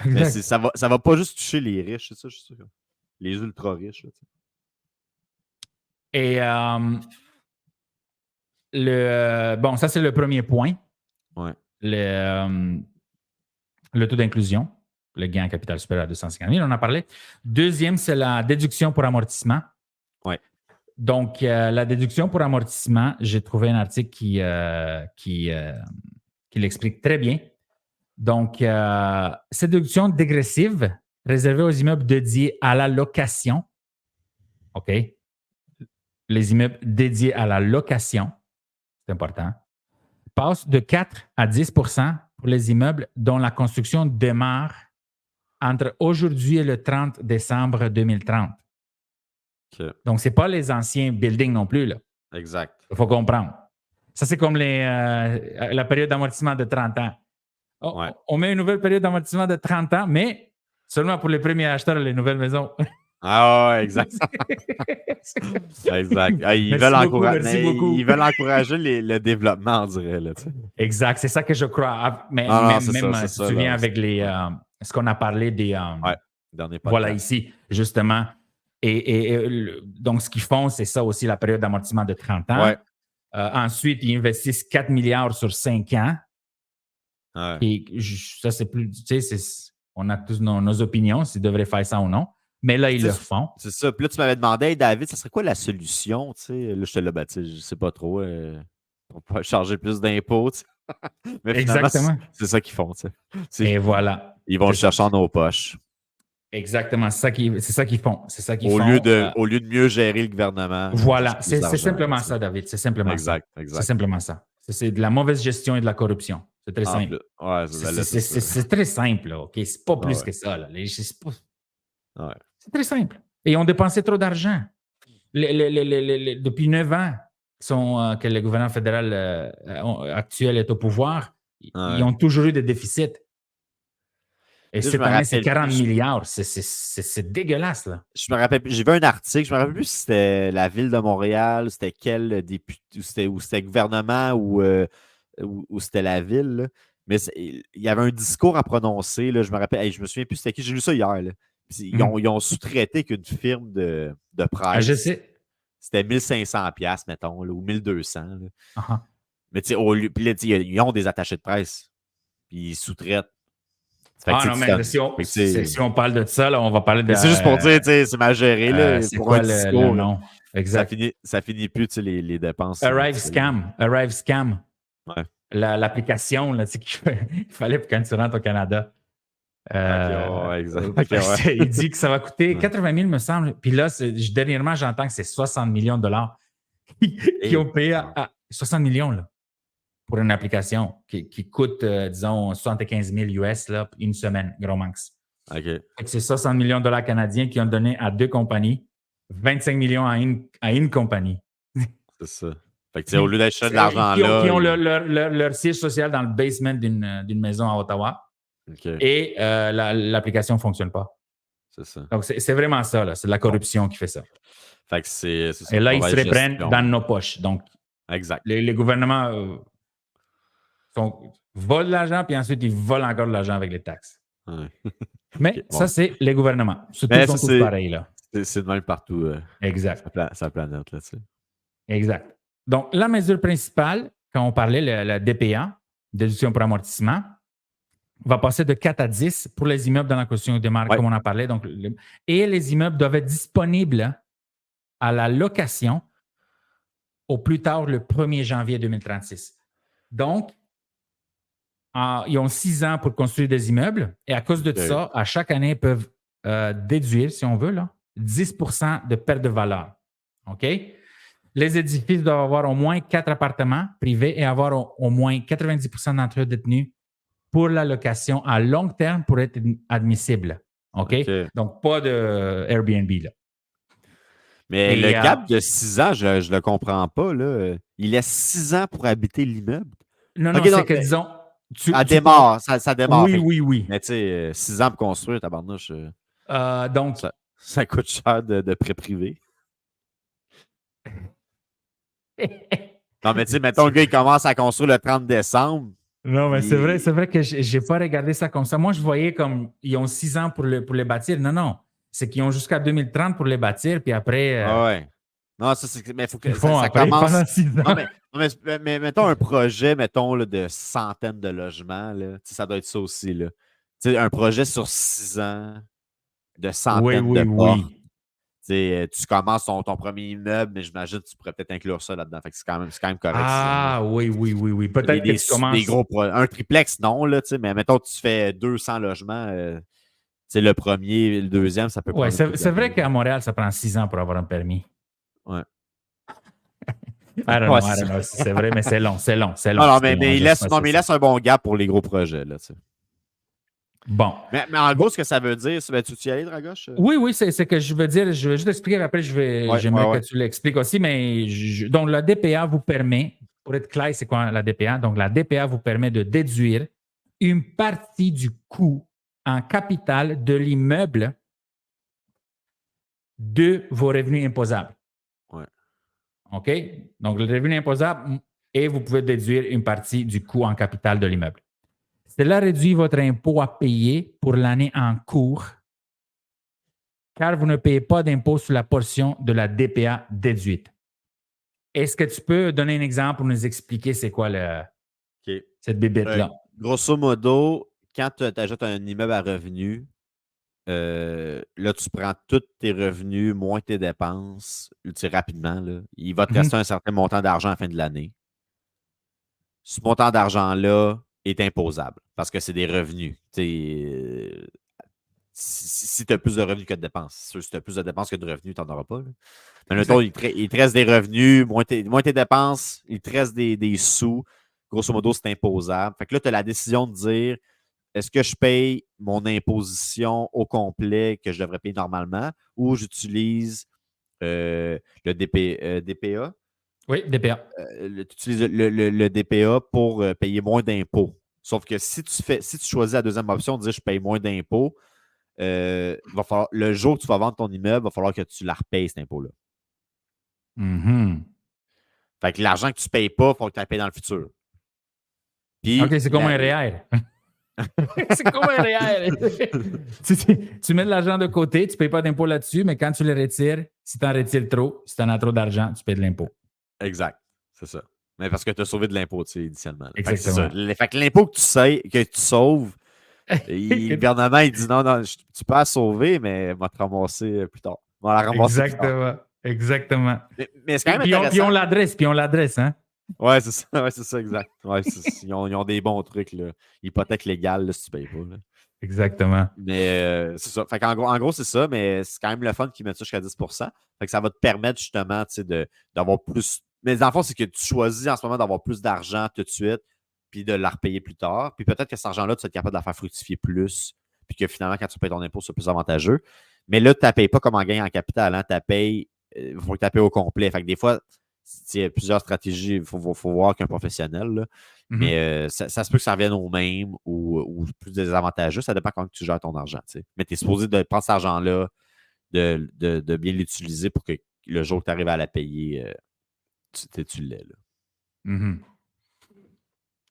Mais ça va pas juste toucher les riches, c'est ça, je suis sûr. Les ultra riches. Là, et bon, ça, c'est le premier point. Ouais. Le taux d'inclusion, le gain en capital supérieur à 250 000, on en parlait. Deuxième, c'est la déduction pour amortissement. Ouais. Donc, la déduction pour amortissement, j'ai trouvé un article qui l'explique très bien. Donc, cette déduction dégressive réservée aux immeubles dédiés à la location, OK? Les immeubles dédiés à la location, c'est important, passe de 4 à 10 pour les immeubles dont la construction démarre entre aujourd'hui et le 30 décembre 2030. Okay. Donc, ce n'est pas les anciens buildings non plus. Là. Exact. Il faut comprendre. Ça, c'est comme la période d'amortissement de 30 ans. On met une nouvelle période d'amortissement de 30 ans, mais seulement pour les premiers acheteurs des nouvelles maisons. Ah ouais, exact. Exact. Ils veulent encourager le développement, on dirait. Là, exact, c'est ça que je crois. Mais tu te souviens avec ce qu'on a parlé des... voilà, ici, justement. Et donc, ce qu'ils font, c'est ça aussi, la période d'amortissement de 30 ans. Ouais. Ensuite, ils investissent 4 milliards sur 5 ans. Ouais. Et ça, c'est plus... Tu sais, on a tous nos opinions, s'ils devraient faire ça ou non. Mais là, ils le font. C'est ça. Puis là, tu m'avais demandé, hey, David, ça serait quoi la solution? Tu sais, là, je te l'ai baptisé, je ne sais pas trop. pour pas charger plus d'impôts. Mais finalement, Exactement. c'est ça qu'ils font. Et voilà. Ils vont le C'est ça. chercher en nos poches. Exactement. C'est ça qu'ils font. C'est ça qu'ils Au font. lieu de mieux gérer le gouvernement, ils vont Voilà. chercher plus C'est d'argent. simplement ça, David. C'est simplement ça. Exact, C'est exact. simplement ça. C'est de la mauvaise gestion et de la corruption. C'est très simple. Ouais, C'est très simple, là, OK? C'est pas plus que ça. Là. C'est très simple. Et ils ont dépensé trop d'argent. Depuis 9 ans que le gouvernement fédéral actuel est au pouvoir, ils ont toujours eu des déficits. Et cette année, c'est 40 milliards. C'est dégueulasse, là. Je me rappelle, j'ai vu un article, je me rappelle plus si c'était la ville de Montréal, c'était quel député, ou c'était le gouvernement ou c'était la ville. Là. Mais il y avait un discours à prononcer, là, je me rappelle, je me souviens plus c'était qui, j'ai lu ça hier. Là. Ils ont sous-traité qu'une firme de presse. Je sais. C'était 1500$, mettons, là, ou 1200$. Uh-huh. Mais tu sais, ils ont des attachés de presse. Puis ils sous-traitent. Non, mais si on parle de ça, là, on va parler de. C'est juste pour dire, c'est mal géré. Là, c'est pour quoi un discours, le nom? Exact. Ça finit plus les dépenses. Arrive Scam. Ouais. L'application là, qu'il fallait quand tu rentres au Canada. Exact. Il dit que ça va coûter 80 000, me semble. Puis là, dernièrement, j'entends que c'est 60 millions de dollars qui ont payé à 60 millions là, pour une application qui coûte, disons, 75 000 US là, une semaine, gros max. Okay. C'est 60 millions de dollars canadiens qui ont donné à 2 compagnies, 25 millions à une compagnie. C'est ça. Fait que, au lieu d'acheter de l'argent là. Qui ont leur siège social dans le basement d'une maison à Ottawa. Okay. Et l'application ne fonctionne pas. C'est ça. Donc, c'est vraiment ça. Là. C'est de la corruption qui fait ça. Fait que c'est et là, ils se reprennent dans nos poches. Donc, exact. Les gouvernements volent de l'argent, puis ensuite, ils volent encore de l'argent avec les taxes. Ouais. Mais ça, c'est les gouvernements. Ils sont tous pareils. Là. C'est de même partout. Exact. Sa planète. Là, exact. Donc, la mesure principale, quand on parlait, la DPA, déduction pour amortissement, va passer de 4 à 10 pour les immeubles dans la construction de marque, comme on en parlait. Donc, et les immeubles doivent être disponibles à la location au plus tard le 1er janvier 2036. Donc, ils ont 6 ans pour construire des immeubles et à cause de ça, à chaque année, ils peuvent déduire, si on veut, là, 10 de perte de valeur. OK? Les édifices doivent avoir au moins 4 appartements privés et avoir au moins 90 d'entre eux détenus pour la location à long terme pour être admissible. OK? Donc, pas de Airbnb, là. Mais le cap de 6 ans, je ne le comprends pas. Là. Il laisse 6 ans pour habiter l'immeuble. Non, c'est que, disons... Ça démarre. Oui. Mais tu sais, 6 ans pour construire, tabarnouche. Donc... Ça coûte cher de prêt privé. Non, mais tu sais, mettons, le gars, il commence à construire le 30 décembre. Non, mais c'est vrai que je n'ai pas regardé ça comme ça. Moi, je voyais comme ils ont 6 ans pour les bâtir. Non. C'est qu'ils ont jusqu'à 2030 pour les bâtir, puis après. Ouais. Non, mais il faut que ça commence. Pendant 6 ans. Non, mais mettons un projet, mettons, là, de centaines de logements. Là, ça doit être ça aussi. Là. Un projet sur 6 ans, de centaines de portes. Tu commences ton premier immeuble, mais j'imagine que tu pourrais peut-être inclure ça là-dedans. Fait que c'est quand même correct. Ah, oui. Peut-être que tu commences... Des gros un triplex, non, là, mais mettons que tu fais 200 logements, le premier, le deuxième, ça peut prendre... c'est vrai qu'à Montréal, ça prend 6 ans pour avoir un permis. Ouais. I don't know. C'est vrai, mais c'est long. Non, mais il laisse un bon gap pour les gros projets, là, tu sais. Bon. Mais en gros, ce que ça veut dire, tu y aller, Dragoche? Oui, c'est que je veux dire, je vais juste expliquer, après j'aimerais que tu l'expliques aussi, mais donc la DPA vous permet, pour être clair, c'est quoi la DPA? Donc la DPA vous permet de déduire une partie du coût en capital de l'immeuble de vos revenus imposables. Ouais. OK? Donc le revenu imposable, et vous pouvez déduire une partie du coût en capital de l'immeuble. Cela réduit votre impôt à payer pour l'année en cours, car vous ne payez pas d'impôt sur la portion de la DPA déduite. Est-ce que tu peux donner un exemple pour nous expliquer c'est quoi cette bébête-là? Grosso modo, quand tu ajoutes un immeuble à revenus, là, tu prends tous tes revenus moins tes dépenses rapidement. Là. Il va te rester un certain montant d'argent à la fin de l'année. ce montant d'argent-là est imposable parce que c'est des revenus. Si tu as plus de revenus que de dépenses, c'est sûr, si tu as plus de dépenses que de revenus, tu n'en auras pas. Là. Mais mettons, il te reste des revenus, moins tes dépenses, il te reste des sous. Grosso modo, c'est imposable. Fait que là, tu as la décision de dire est-ce que je paye mon imposition au complet que je devrais payer normalement ou j'utilise le DPA? Oui, DPA. Tu utilises le DPA pour payer moins d'impôts. Sauf que si tu choisis la deuxième option, de dire je paye moins d'impôts, va falloir, le jour que tu vas vendre ton immeuble, il va falloir que tu la repayes, cet impôt-là. Mhm. Fait que l'argent que tu ne payes pas, il faut que tu la payes dans le futur. Puis, OK, c'est comme un REER. C'est comme un REER. Tu mets de l'argent de côté, tu ne payes pas d'impôt là-dessus, mais quand tu le retires, si tu en retires trop, si tu en as trop d'argent, tu payes de l'impôt. Exact, c'est ça. Mais parce que tu as sauvé de l'impôt, tu sais, initialement. Fait que c'est Exactement. ça. Fait que l'impôt que tu sauves, le gouvernement, il dit non, tu peux la sauver, mais va te ramasser plus tard. On va la ramasser plus tard. Exactement. Exactement. Mais c'est quand même Puis intéressant. on l'adresse, hein? Ouais, c'est ça, exact. Ouais, ils ont des bons trucs, là. Hypothèque légale, là, si tu payes pas. Là. Exactement. Mais c'est ça. Fait en gros, c'est ça, mais c'est quand même le fun qu'ils mettent ça jusqu'à 10 Fait que ça va te permettre justement d'avoir plus. Mais dans le fond, c'est que tu choisis en ce moment d'avoir plus d'argent tout de suite, puis de la repayer plus tard. Puis peut-être que cet argent-là, tu vas être capable de la faire fructifier plus, puis que finalement, quand tu payes ton impôt, c'est plus avantageux. Mais là, tu ne payes pas comme en gain en capital. Hein, il faut que tu la payes au complet. Fait que des fois, il y a plusieurs stratégies. Il faut voir qu'un professionnel. Là. Mais ça se peut que ça revienne au même ou plus désavantageux. Ça dépend comment tu gères ton argent. T'sais. Mais tu es supposé de prendre cet argent-là, de bien l'utiliser pour que le jour que tu arrives à la payer, tu l'aies. Mm-hmm.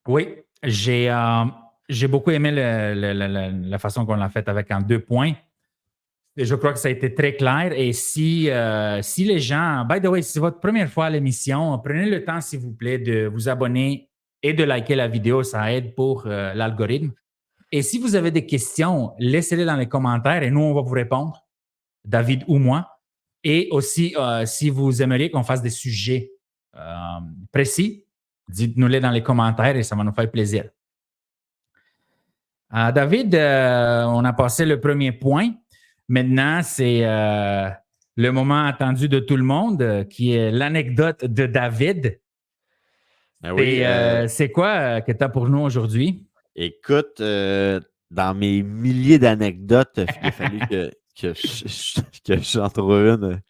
Oui, j'ai beaucoup aimé la façon qu'on l'a faite avec en 2 points. Et je crois que ça a été très clair. Et si les gens, by the way, si c'est votre première fois à l'émission, prenez le temps, s'il vous plaît, de vous abonner et de liker la vidéo. Ça aide pour l'algorithme. Et si vous avez des questions, laissez-les dans les commentaires et nous, on va vous répondre, David ou moi. Et aussi, si vous aimeriez qu'on fasse des sujets précis, dites-nous-les dans les commentaires et ça va nous faire plaisir. David, on a passé le premier point. Maintenant, c'est le moment attendu de tout le monde, qui est l'anecdote de David. Ben oui, c'est quoi que tu as pour nous aujourd'hui? Écoute, dans mes milliers d'anecdotes, il a fallu que j'en trouve une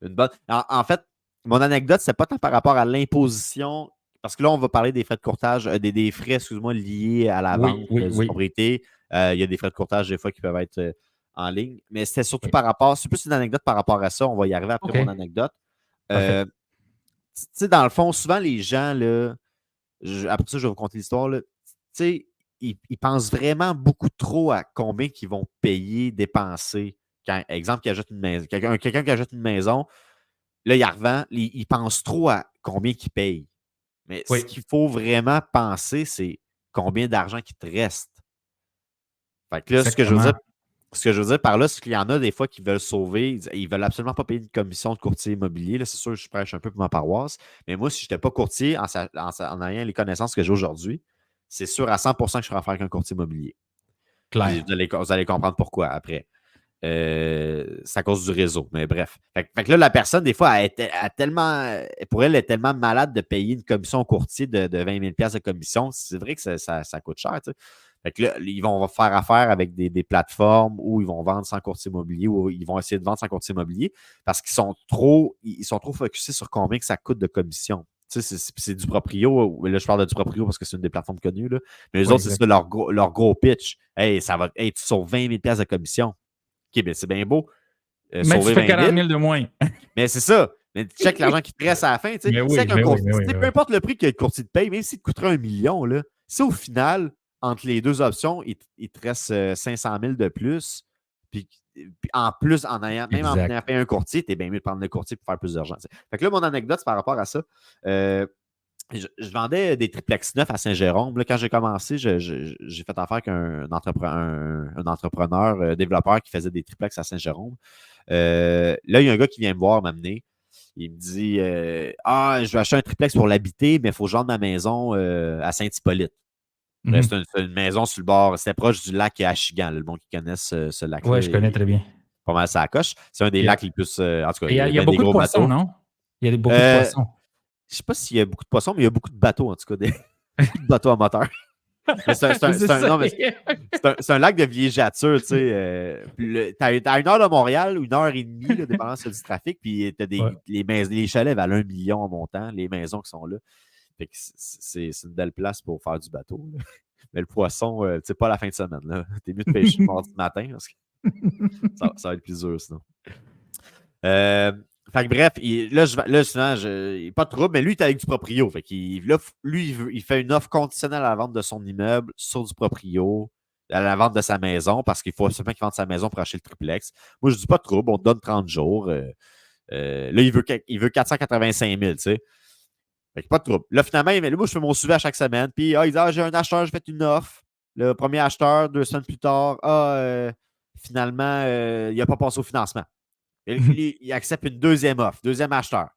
bonne. En fait, mon anecdote, c'est pas tant par rapport à l'imposition, parce que là, on va parler des frais de courtage, des frais, excuse-moi, liés à la vente du propriété. Il y a des frais de courtage, des fois, qui peuvent être en ligne. Mais c'était surtout par rapport, c'est plus une anecdote par rapport à ça. On va y arriver après mon anecdote. Tu sais, dans le fond, souvent, les gens, là, après ça, je vais vous conter l'histoire, là. Tu sais, ils pensent vraiment beaucoup trop à combien ils vont payer, dépenser. Exemple, qui achète une maison. Quelqu'un qui achète une maison, là, il revend, il pense trop à combien il paye. Mais ce qu'il faut vraiment penser, c'est combien d'argent qui te reste. Fait que là, ce que je veux dire par là, c'est qu'il y en a des fois qui veulent sauver, ils ne veulent absolument pas payer une commission de courtier immobilier. Là, c'est sûr, je prêche un peu pour ma paroisse. Mais moi, si je n'étais pas courtier, en ayant les connaissances que j'ai aujourd'hui, c'est sûr à 100 que je ferais affaire avec un courtier immobilier. Clair. Vous allez comprendre pourquoi après. C'est à cause du réseau. Mais bref. Fait que là, la personne, des fois, pour elle, elle est tellement malade de payer une commission au courtier de 20 000 $ de commission. C'est vrai que ça coûte cher. Tu sais. Fait que là, ils vont faire affaire avec des plateformes où ils vont vendre sans courtier immobilier ou ils vont essayer de vendre sans courtier immobilier parce qu'ils sont trop focusés sur combien que ça coûte de commission. Tu sais, c'est du proprio. Là, je parle de du proprio parce que c'est une des plateformes connues. Là. Mais les autres, c'est ça, leur gros pitch. Hey, tu sauves 20 000 $ de commission. OK, bien, c'est bien beau. Mais tu fais 40 000 de moins. Mais c'est ça. Mais tu check l'argent qui te reste à la fin. Tu sais, peu importe le prix que le courtier te paye, même s'il te coûterait 1 million, là, si au final, entre les deux options, il te reste 500 000 de plus, puis en plus, en ayant payé un courtier, t'es bien mieux de prendre le courtier pour faire plus d'argent. Fait que là, mon anecdote, c'est par rapport à ça. Je vendais des triplex neufs à Saint-Jérôme. Là, quand j'ai commencé, j'ai fait affaire avec un entrepreneur, développeur qui faisait des triplex à Saint-Jérôme. Là, il y a un gars qui vient me voir m'amener. Il me dit je vais acheter un triplex pour l'habiter, mais il faut que je vende ma maison à Saint-Hippolyte. C'est une maison sur le bord, c'était proche du lac Achigan, le monde qui connaisse ce lac-là. Oui, je connais très bien. Pas mal ça coche. C'est un des lacs les plus. En tout cas, Il y a des beaucoup de gros poissons, bateaux. non? Il y a beaucoup de poissons. Je ne sais pas s'il y a beaucoup de poissons, mais il y a beaucoup de bateaux, en tout cas. Beaucoup de bateaux à moteur. Mais c'est un lac de villégiature, tu sais. T'as 1 heure de Montréal ou 1 heure et demie, là, dépendant du trafic, puis t'as les chalets valent 1 million en montant, les maisons qui sont là. Fait que c'est une belle place pour faire du bateau. Là. Mais le poisson, tu sais, pas à la fin de semaine. Là. T'es mieux de pêcher le mardi matin parce que ça va être plus dur sinon. Fait que bref, souvent, pas de trouble, mais lui, il est avec du proprio. Fait qu'il, là, lui, il fait une offre conditionnelle à la vente de son immeuble sur du proprio, à la vente de sa maison, parce qu'il faut absolument qu'il vende sa maison pour acheter le triplex. Moi, je dis pas de trouble, on te donne 30 jours. Là, il veut 485 000, tu sais. Fait que pas de trouble. Là, finalement, moi, je fais mon suivi à chaque semaine. Puis, il dit, j'ai un acheteur, j'ai fait une offre. Le premier acheteur, 2 semaines plus tard, finalement, il n'a pas passé au financement. Il accepte une deuxième offre, deuxième acheteur.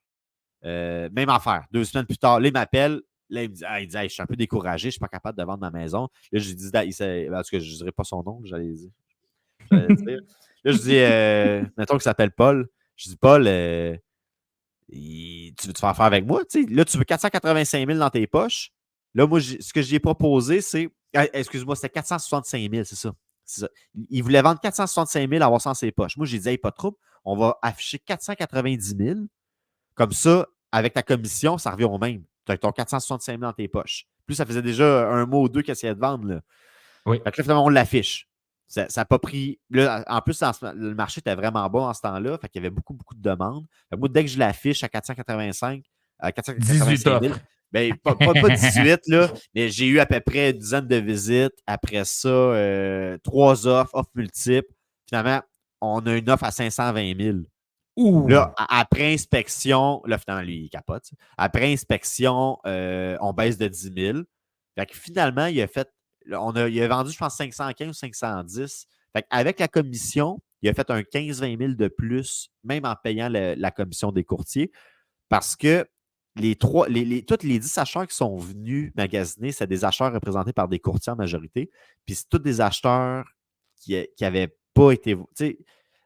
Même affaire. 2 semaines plus tard, là, il m'appelle. Là, il me dit, je suis un peu découragé, je ne suis pas capable de vendre ma maison. Là, je lui dis, en tout cas, je ne dirais pas son nom, j'allais dire. Là, je dis, mettons qu'il s'appelle Paul. Je dis, Paul, tu veux te faire affaire avec moi? T'sais, là, tu veux 485 000 dans tes poches. Là, moi, ce que j'ai proposé, c'est. Excuse-moi, c'était 465 000, c'est ça. Il voulait vendre 465 000 avoir ça dans ses poches. Moi, j'ai dit, pas de trouble, on va afficher 490 000. Comme ça, avec ta commission, ça revient au même. Tu as ton 465 000 dans tes poches. Plus, ça faisait déjà un mois ou deux qu'il essayait de vendre. Là. Oui. Fait que là, finalement, on l'affiche. Ça n'a pas pris. Là, en plus, le marché était vraiment bon en ce temps-là. Fait qu'il y avait beaucoup, beaucoup de demandes. Fait que moi, dès que je l'affiche à 485 000, ben, pas 18, là, mais j'ai eu à peu près une dizaine de visites. Après ça, 3 offres multiples. Finalement, on a une offre à 520 000. Ouh. Là, après inspection, là, finalement, lui, il capote. Après inspection, on baisse de 10 000. Fait que finalement, il a vendu, je pense, 515 ou 510. Fait avec la commission, il a fait un 15-20 000 de plus, même en payant la commission des courtiers, parce que tous les 10 acheteurs qui sont venus magasiner, c'est des acheteurs représentés par des courtiers en majorité. Puis c'est tous des acheteurs qui n'avaient pas été.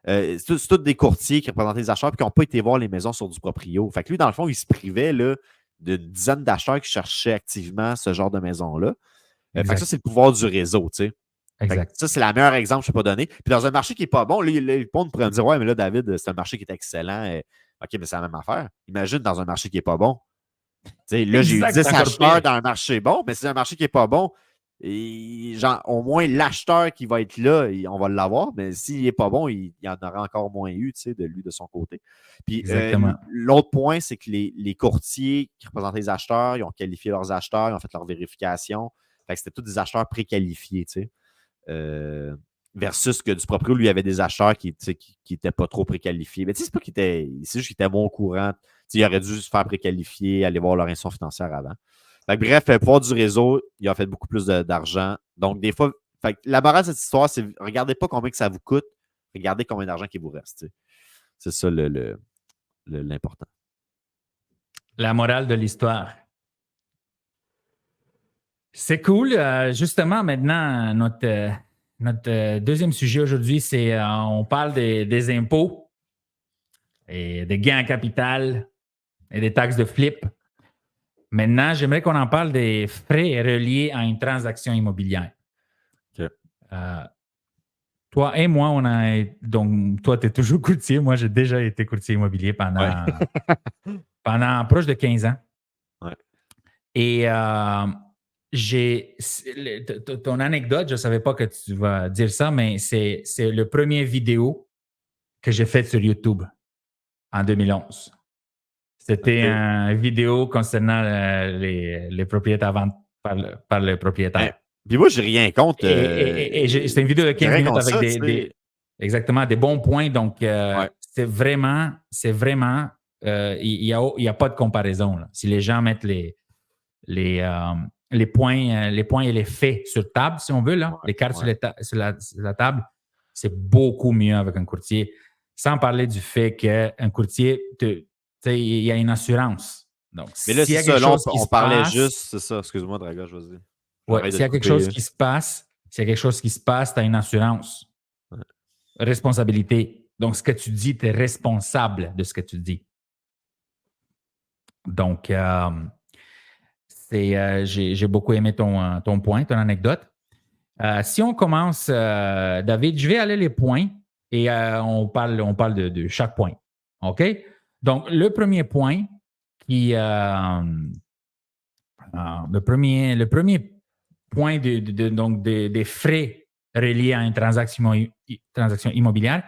C'est tous des courtiers qui représentaient les acheteurs et qui n'ont pas été voir les maisons sur du proprio. Fait que lui, dans le fond, il se privait là, d'une dizaine d'acheteurs qui cherchaient activement ce genre de maison-là. Fait que ça, c'est le pouvoir du réseau, tu sais. Exact. Ça, c'est le meilleur exemple que je peux donner. Puis dans un marché qui n'est pas bon, là, le monde pourrait me dire, ouais, mais là, David, c'est un marché qui est excellent. OK, mais c'est la même affaire. Imagine dans un marché qui n'est pas bon. T'sais, là, j'ai eu 10 acheteurs dans un marché bon, mais c'est un marché qui n'est pas bon. Et, genre, au moins, l'acheteur qui va être là, on va l'avoir, mais s'il n'est pas bon, il y en aura encore moins eu de lui de son côté. Puis l'autre point, c'est que les courtiers qui représentent les acheteurs, ils ont qualifié leurs acheteurs, ils ont fait leur vérification. Fait que c'était tous des acheteurs préqualifiés, versus que du proprio, lui, il y avait des acheteurs qui n'étaient pas trop préqualifiés. Mais c'est pas qu'ils étaient. C'est juste qu'ils étaient bon au courant. Ils auraient dû se faire préqualifier, aller voir leur institution financière avant. Fait que, bref, le pouvoir du réseau, il a fait beaucoup plus d'argent. Donc, des fois, la morale de cette histoire, c'est regardez pas combien que ça vous coûte, regardez combien d'argent qui vous reste. C'est ça l'important. La morale de l'histoire. C'est cool. Justement, maintenant, notre deuxième sujet aujourd'hui, c'est on parle des impôts et des gains en capital et des taxes de flip. Maintenant, j'aimerais qu'on en parle des frais reliés à une transaction immobilière. Okay. Toi et moi, donc toi, tu es toujours courtier. Moi, j'ai déjà été courtier immobilier pendant proche de 15 ans. Ouais. Et ton anecdote, je ne savais pas que tu vas dire ça, mais c'est le premier vidéo que j'ai fait sur YouTube en 2011. C'était une vidéo concernant les propriétaires vendues par le propriétaire. Puis moi, je n'ai rien contre. C'est une vidéo de 15 minutes avec exactement des bons points. Donc, c'est vraiment, il n'y a pas de comparaison. Là. Si les gens mettent les points et les faits sur table, si on veut, là, les cartes sur la table, c'est beaucoup mieux avec un courtier. Sans parler du fait qu'un courtier, Il y a une assurance. Donc, Mais là, s'il y c'est a ça. quelque Là, chose qui on se parlait passe, juste, c'est ça. Excuse-moi, Draga, je vas-y. ouais, J'arrête de s'il y te a quelque couper. chose qui se passe, s'il y a quelque chose qui se passe, tu as une assurance. Ouais. Responsabilité. Donc, ce que tu dis, tu es responsable de ce que tu dis. Donc, j'ai beaucoup aimé ton point, ton anecdote. Si on commence, David, je vais aller les points et on parle de chaque point. OK? Donc, le premier point le premier point donc des frais reliés à une transaction immobilière,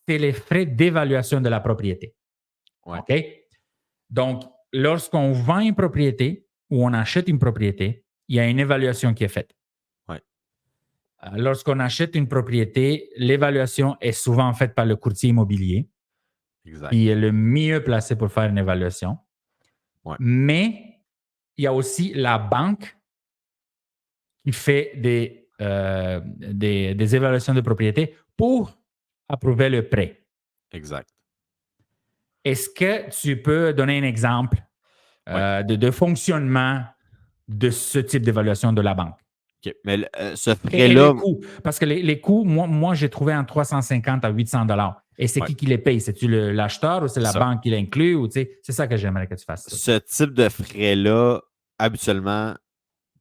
c'est les frais d'évaluation de la propriété. Ouais. OK? Donc, lorsqu'on vend une propriété ou on achète une propriété, il y a une évaluation qui est faite. Ouais. Lorsqu'on achète une propriété, l'évaluation est souvent faite par le courtier immobilier, Exact. qui est le mieux placé pour faire une évaluation. Ouais. Mais il y a aussi la banque qui fait des évaluations de propriété pour approuver le prêt. Exact. Est-ce que tu peux donner un exemple de fonctionnement de ce type d'évaluation de la banque? OK. Mais ce Et frais-là, les coûts, parce que les coûts, moi j'ai trouvé en 350 à 800 $. Et c'est ouais, qui les paye? C'est-tu l'acheteur ou c'est c'est la ça. banque qui l'inclut? C'est ça que j'aimerais que tu fasses. Ce type de frais-là, habituellement,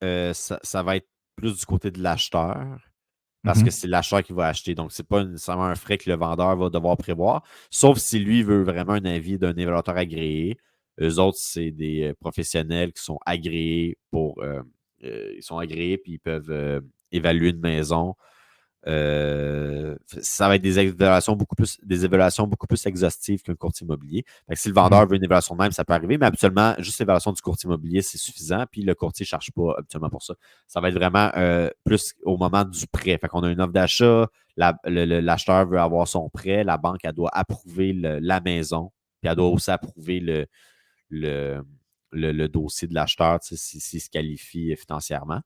ça va être plus du côté de l'acheteur parce que c'est l'acheteur qui va acheter. Donc, ce n'est pas nécessairement un frais que le vendeur va devoir prévoir, sauf si lui veut vraiment un avis d'un évaluateur agréé. Eux autres, c'est des professionnels qui sont agréés ils sont agréés puis ils peuvent évaluer une maison. Ça va être des évaluations beaucoup plus exhaustives qu'un courtier immobilier. Fait que si le vendeur veut une évaluation de même, ça peut arriver, mais habituellement, juste l'évaluation du courtier immobilier, c'est suffisant. Puis le courtier ne cherche pas habituellement pour ça. Ça va être vraiment plus au moment du prêt. Fait qu'on a une offre d'achat, l'acheteur veut avoir son prêt, la banque, elle doit approuver la maison, puis elle doit aussi approuver le dossier de l'acheteur, s'il se qualifie financièrement.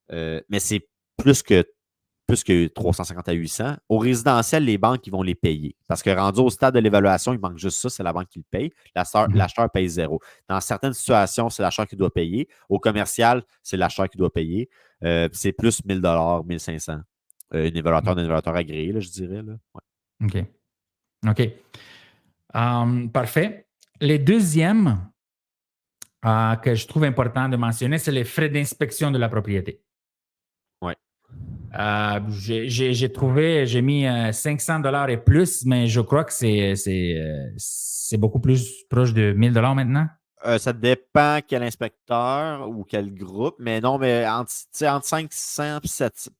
Mais c'est plus que 350 à 800. Au résidentiel, les banques ils vont les payer. Parce que rendu au stade de l'évaluation, il manque juste ça, c'est la banque qui le paye. L'acheteur paye zéro. Dans certaines situations, c'est l'acheteur qui doit payer. Au commercial, c'est l'acheteur qui doit payer. C'est plus 1000 $, 1500. Un évaluateur agréé, là, je dirais. Là. OK. OK. Parfait. Les deuxièmes que je trouve important de mentionner, c'est les frais d'inspection de la propriété. Ouais. J'ai mis 500 $ et plus, mais je crois que c'est beaucoup plus proche de 1000 $ maintenant. Ça dépend quel inspecteur ou quel groupe, mais non, mais entre 500 et 700,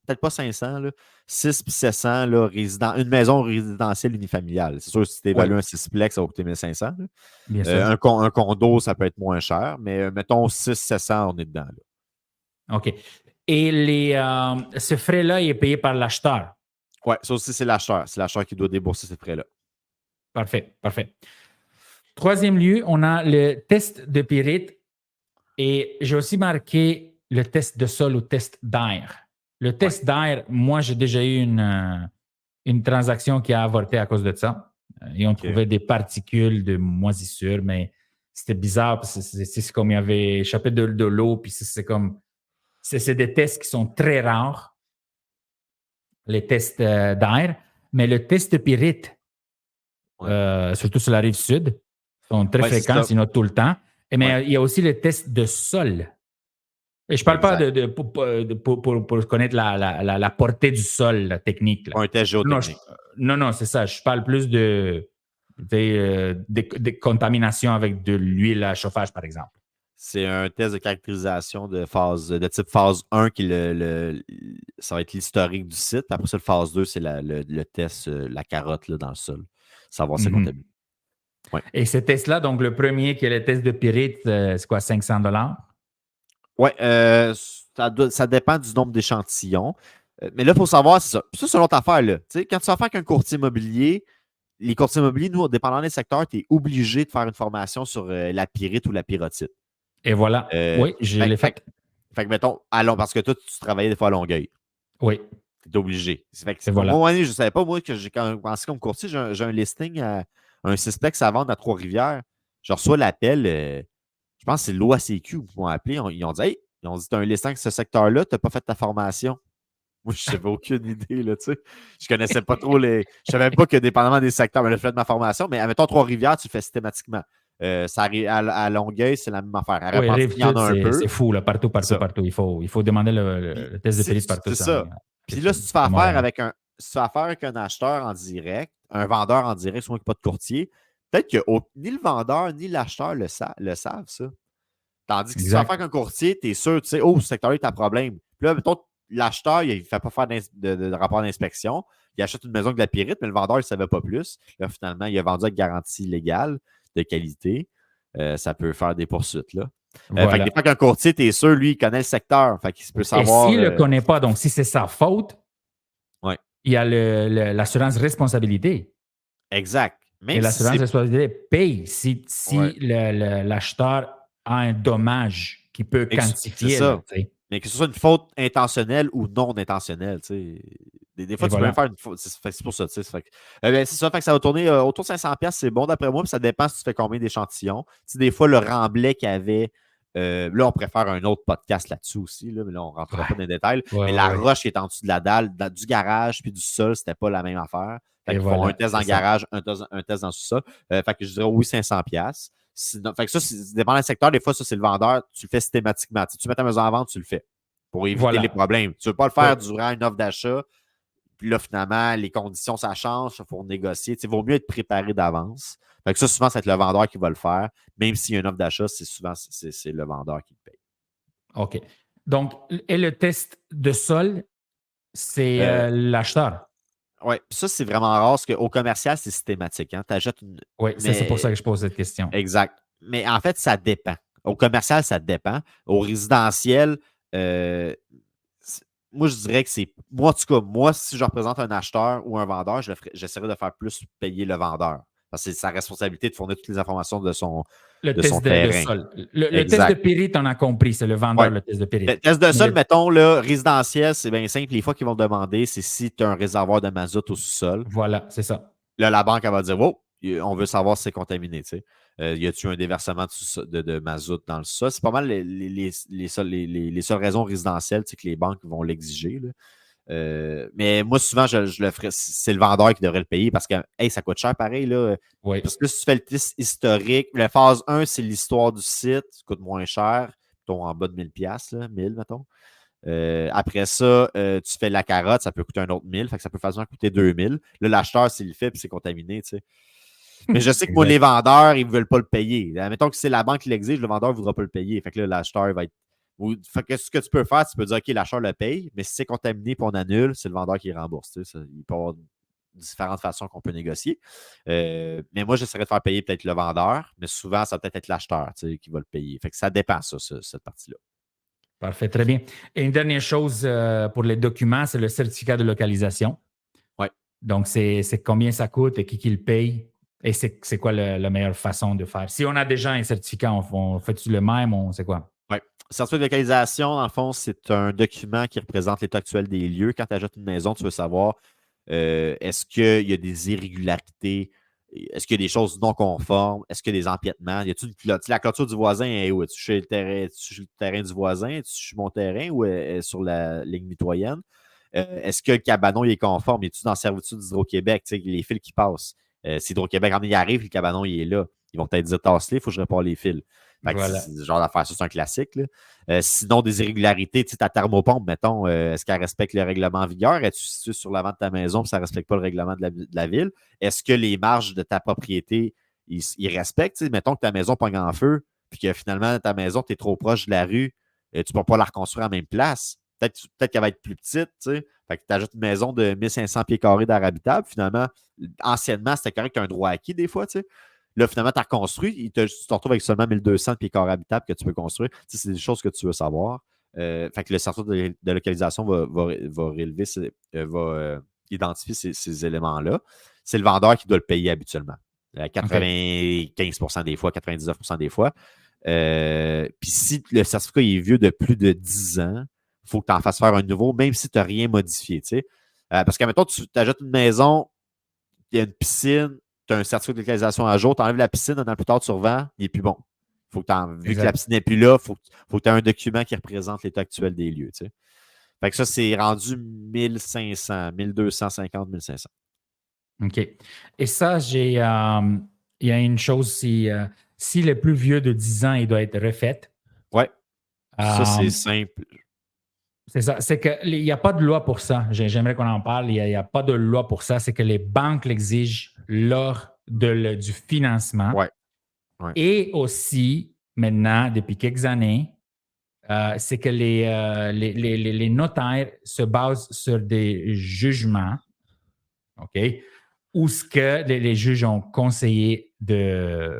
peut-être pas 500, là, 6 et 700, là, une maison résidentielle unifamiliale. C'est sûr, si tu évalues un sixplex, ça va coûter 1500. Bien sûr. Un condo, ça peut être moins cher, mais mettons 600-700, on est dedans. Là. OK. Et ce frais-là, il est payé par l'acheteur. Oui, ça aussi, c'est l'acheteur. C'est l'acheteur qui doit débourser ces frais-là. Parfait, parfait. Troisième lieu, on a le test de pyrite et j'ai aussi marqué le test de sol ou test d'air. Le test d'air, moi, j'ai déjà eu une transaction qui a avorté à cause de ça. Et on trouvait des particules de moisissure, mais c'était bizarre parce que c'est comme il y avait échappé de l'eau, puis c'est des tests qui sont très rares, les tests d'air, mais le test de pyrite, surtout sur la rive sud, sont très fréquents, sinon tout le temps. Mais il y a aussi le test de sol. Et je ne parle pas pour connaître la portée du sol, la technique. Là. Un test géotechnique. Non, c'est ça. Je parle plus de contamination avec de l'huile à chauffage, par exemple. C'est un test de caractérisation de type phase 1 qui ça va être l'historique du site. Après ça, le phase 2, c'est le test, la carotte là, dans le sol. Savoir si c'est contaminé. Ouais. Et ce test-là, donc le premier qui est le test de pyrite, c'est quoi, 500 $? Oui, ça dépend du nombre d'échantillons. Mais là, il faut savoir, c'est ça. Ça, c'est une autre affaire. Là. Quand tu vas faire avec un courtier immobilier, les courtiers immobiliers, nous, dépendant des secteurs, tu es obligé de faire une formation sur la pyrite ou la pyrotite. Et voilà. Oui, je l'ai fait. Fait que, mettons, parce que toi, tu travaillais des fois à Longueuil. Oui. Tu es obligé. Fait que, voilà. Moi, je ne savais pas, moi, que j'ai commencé comme courtier, j'ai un listing, un sixplex à vendre à Trois-Rivières. je reçois l'appel, je pense que c'est l'OACQ qui m'ont appelé. Ils ont dit, hey, tu as un listing sur ce secteur-là, tu n'as pas fait ta formation. Moi, je n'avais aucune idée, là, tu sais. Je connaissais pas trop les. Je savais même pas que dépendamment des secteurs, mais le fait de ma formation, mais admettons Trois-Rivières, tu le fais systématiquement. Ça arrive à Longueuil, c'est la même affaire. À Oui, Repentigny, il y en Rive-Sud, a un peu. c'est fou, là, partout, C'est partout, ça. partout. Il faut demander Puis, le test de périte partout c'est ça, ça. Puis là, Rive-Sud, si tu fais à affaire Montréal. avec un, si tu fais affaire avec un acheteur en direct, un vendeur en direct, soit pas de courtier, peut-être que ni le vendeur ni l'acheteur le savent, ça. Tandis que si tu fais affaire Exact. avec un courtier, tu es sûr, tu sais, oh, ce secteur-là est un problème. Puis là, mettons, l'acheteur, il ne fait pas faire de rapport d'inspection. Il achète une maison avec de la pyrite, mais le vendeur, il ne savait pas plus. Là, finalement, il a vendu avec garantie légale de qualité. Ça peut faire des poursuites, là. Fait que des Voilà. fois qu'un courtier, tu es sûr, lui, il connaît le secteur. Fait qu'il peut Et savoir. s'il ne le connaît pas, donc si c'est sa faute, Ouais, il y a l'assurance responsabilité. exact. Et Même si l'assurance c'est. responsabilité paye si Ouais, l'acheteur a un dommage qui peut c'est quantifier. Là, ça. Mais que ce soit une faute intentionnelle ou non intentionnelle, tu sais. Des fois, et tu peux même voilà. faire une faute. C'est pour ça, tu sais. C'est ça, fait que ça va tourner autour de 500$, c'est bon d'après moi, puis ça dépend si tu fais combien d'échantillons. Tu sais, des fois, le remblai qu'il y avait, là, on préfère un autre podcast là-dessus aussi, là, mais là, on ne rentrera pas dans les détails. Mais la Ouais. roche qui est en dessous de la dalle, du garage puis du sol, c'était pas la même affaire. Fait Et qu'ils font un voilà, test dans c'est le ça. garage, un test dans le sous-sol. Fait que je dirais oui, 500$. Sinon, fait que ça, dépend du secteur. Des fois, ça, c'est le vendeur. Tu le fais systématiquement. Tu mets ta maison en vente, tu le fais pour éviter les Voilà. problèmes. Tu ne veux pas le Oui. faire durant une offre d'achat. Puis là, finalement, les conditions, ça change. Il faut négocier. Il vaut mieux être préparé d'avance. Fait que ça, souvent, c'est le vendeur qui va le faire. Même s'il y a une offre d'achat, c'est souvent c'est le vendeur qui le paye. OK. Donc, et le test de sol, c'est Euh, l'acheteur. oui, ça, c'est vraiment rare parce qu'au commercial, c'est systématique. Hein. Tu achètes une. Oui, c'est pour ça Mais que je pose cette question. exact. Mais en fait, ça dépend. Au commercial, ça dépend. Au résidentiel, euh, moi, je dirais que c'est. Moi, en tout cas, moi, si je représente un acheteur ou un vendeur, j'essaierais de faire plus payer le vendeur. Parce que c'est sa responsabilité de fournir toutes les informations de son Le test de terrain. sol. Le test de Exact. périte, on a compris, c'est le vendeur, Ouais. le test de périte. Test de Mais sol, mettons, là, résidentiel, c'est bien simple. Les fois qu'ils vont demander, c'est si tu as un réservoir de mazout au sous-sol. voilà, c'est ça. Là, la banque, elle va dire, wow, on veut savoir si c'est contaminé. Tu sais. Y a-t-il un déversement de mazout dans le sol? C'est pas mal les seules raisons résidentielles que les banques vont l'exiger. Mais moi, souvent, je le ferais. C'est le vendeur qui devrait le payer parce que hey, ça coûte cher pareil. Là. Oui. Parce que si tu fais le test historique, la phase 1, c'est l'histoire du site, ça coûte moins cher, mettons en bas de 1000$, là, 1000, mettons. Après ça, tu fais la carotte, ça peut coûter un autre 1000, fait que ça peut facilement coûter 2000. Là, l'acheteur, s'il le fait, puis c'est contaminé, tu sais. Mais je sais que moi, les Exact. vendeurs, ils ne veulent pas le payer. Mettons que c'est la banque qui l'exige, le vendeur ne voudra pas le payer. Fait que là, l'acheteur va être. Fait que ce que tu peux faire, tu peux dire, OK, l'acheteur le paye, mais si c'est contaminé et on annule, c'est le vendeur qui rembourse. Tu sais, il peut y avoir différentes façons qu'on peut négocier. Mais moi, j'essaierais de faire payer peut-être le vendeur, mais souvent, ça va peut-être être l'acheteur tu sais, qui va le payer. Fait que ça dépend, ça, cette partie-là. Parfait, très bien. Et une dernière chose pour les documents, c'est le certificat de localisation. Ouais. Donc, c'est combien ça coûte et qui le paye et c'est quoi la meilleure façon de faire. Si on a déjà un certificat, on fait-tu le même ou c'est quoi? Oui. Certificat de localisation, dans le fond, c'est un document qui représente l'état actuel des lieux. Quand tu achètes une maison, tu veux savoir est-ce qu'il y a des irrégularités, est-ce qu'il y a des choses non conformes, est-ce qu'il y a des empiètements, y a-t-il une clôture? La clôture du voisin est où? Es-tu chez le terrain du voisin? Es-tu sur mon terrain ou est sur la ligne mitoyenne? Est-ce que le cabanon il est conforme? Es-tu dans la servitude d'Hydro-Québec? Les fils qui passent. Si Hydro-Québec, quand il arrive, le cabanon il est là. Ils vont peut-être dire tasse-les, il faut que je répare les fils. Fait que Voilà. c'est ce genre d'affaire, ça, c'est un classique. Là. Sinon, des irrégularités, tu sais, ta thermopompe, mettons, est-ce qu'elle respecte le règlement en vigueur? Es-tu situé sur l'avant de ta maison et ça ne respecte pas le règlement de la ville? Est-ce que les marges de ta propriété, ils respectent? Tu sais, mettons que ta maison pogne en feu, puis que finalement, ta maison, tu es trop proche de la rue, tu ne peux pas la reconstruire en même place. Peut-être qu'elle va être plus petite, tu sais. Fait que tu ajoutes une maison de 1500 pieds carrés d'air habitable. Finalement, anciennement, c'était correct, tu as un droit acquis des fois, tu sais. Là, finalement, tu as reconstruit, tu te retrouves avec seulement 1200 pieds carrés habitables que tu peux construire. Tu sais, c'est des choses que tu veux savoir. Fait que le certificat de localisation va identifier ces éléments-là. C'est le vendeur qui doit le payer habituellement. 95% des fois, 99% des fois. Puis si le certificat est vieux de plus de 10 ans, il faut que tu en fasses faire un nouveau, même si tu n'as rien modifié. Tu sais. Parce que, mettons, tu achètes une maison, il y a une piscine, tu as un certificat de localisation à jour, tu enlèves la piscine, un an plus tard, tu revends, il n'est plus bon. Faut que vu que la piscine n'est plus là, il faut que tu aies un document qui représente l'état actuel des lieux. Tu sais. Fait que ça, c'est rendu 1500, 1250, 1500. OK. Et ça, il y a une chose, si le plus vieux de 10 ans, il doit être refait. Ouais. Ça, c'est Euh, simple. C'est ça. C'est qu'il n'y a pas de loi pour ça. J'aimerais qu'on en parle. Il n'y a pas de loi pour ça. C'est que les banques l'exigent lors du financement. Ouais. Ouais. Et aussi, maintenant, depuis quelques années, c'est que les notaires se basent sur des jugements, OK, où ce que les juges ont conseillé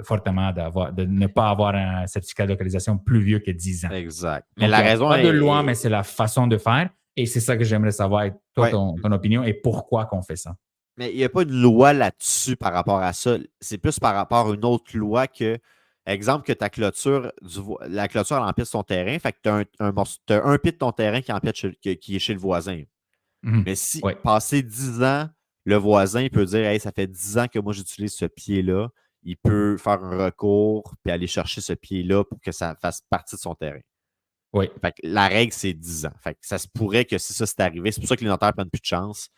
fortement de ne pas avoir un certificat de localisation plus vieux que 10 ans. Exact. Mais donc, il n'y a pas de loi, mais c'est la façon de faire. Et c'est ça que j'aimerais savoir, toi, ton opinion et pourquoi qu'on fait ça. Mais il n'y a pas une loi là-dessus par rapport à ça. C'est plus par rapport à une autre loi que, exemple, que ta clôture, la clôture, elle empiète son terrain. Fait que tu as un pied de ton terrain qui est chez le voisin. Mais si, passé 10 ans, le voisin peut dire hey, ça fait 10 ans que moi j'utilise ce pied-là, il peut faire un recours puis aller chercher ce pied-là pour que ça fasse partie de son terrain. Oui. Fait que la règle, c'est 10 ans. Fait que ça se pourrait que si ça c'est arrivé, c'est pour ça que les notaires prennent plus de chance.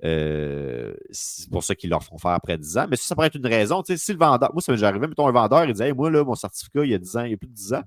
C'est pour ça qu'ils leur font faire après 10 ans. Mais ça pourrait être une raison. Tu sais, si le vendeur, moi, ça m'est déjà arrivé, mettons un vendeur, il dit hey, moi, là, mon certificat, il y a 10 ans, il y a plus de 10 ans,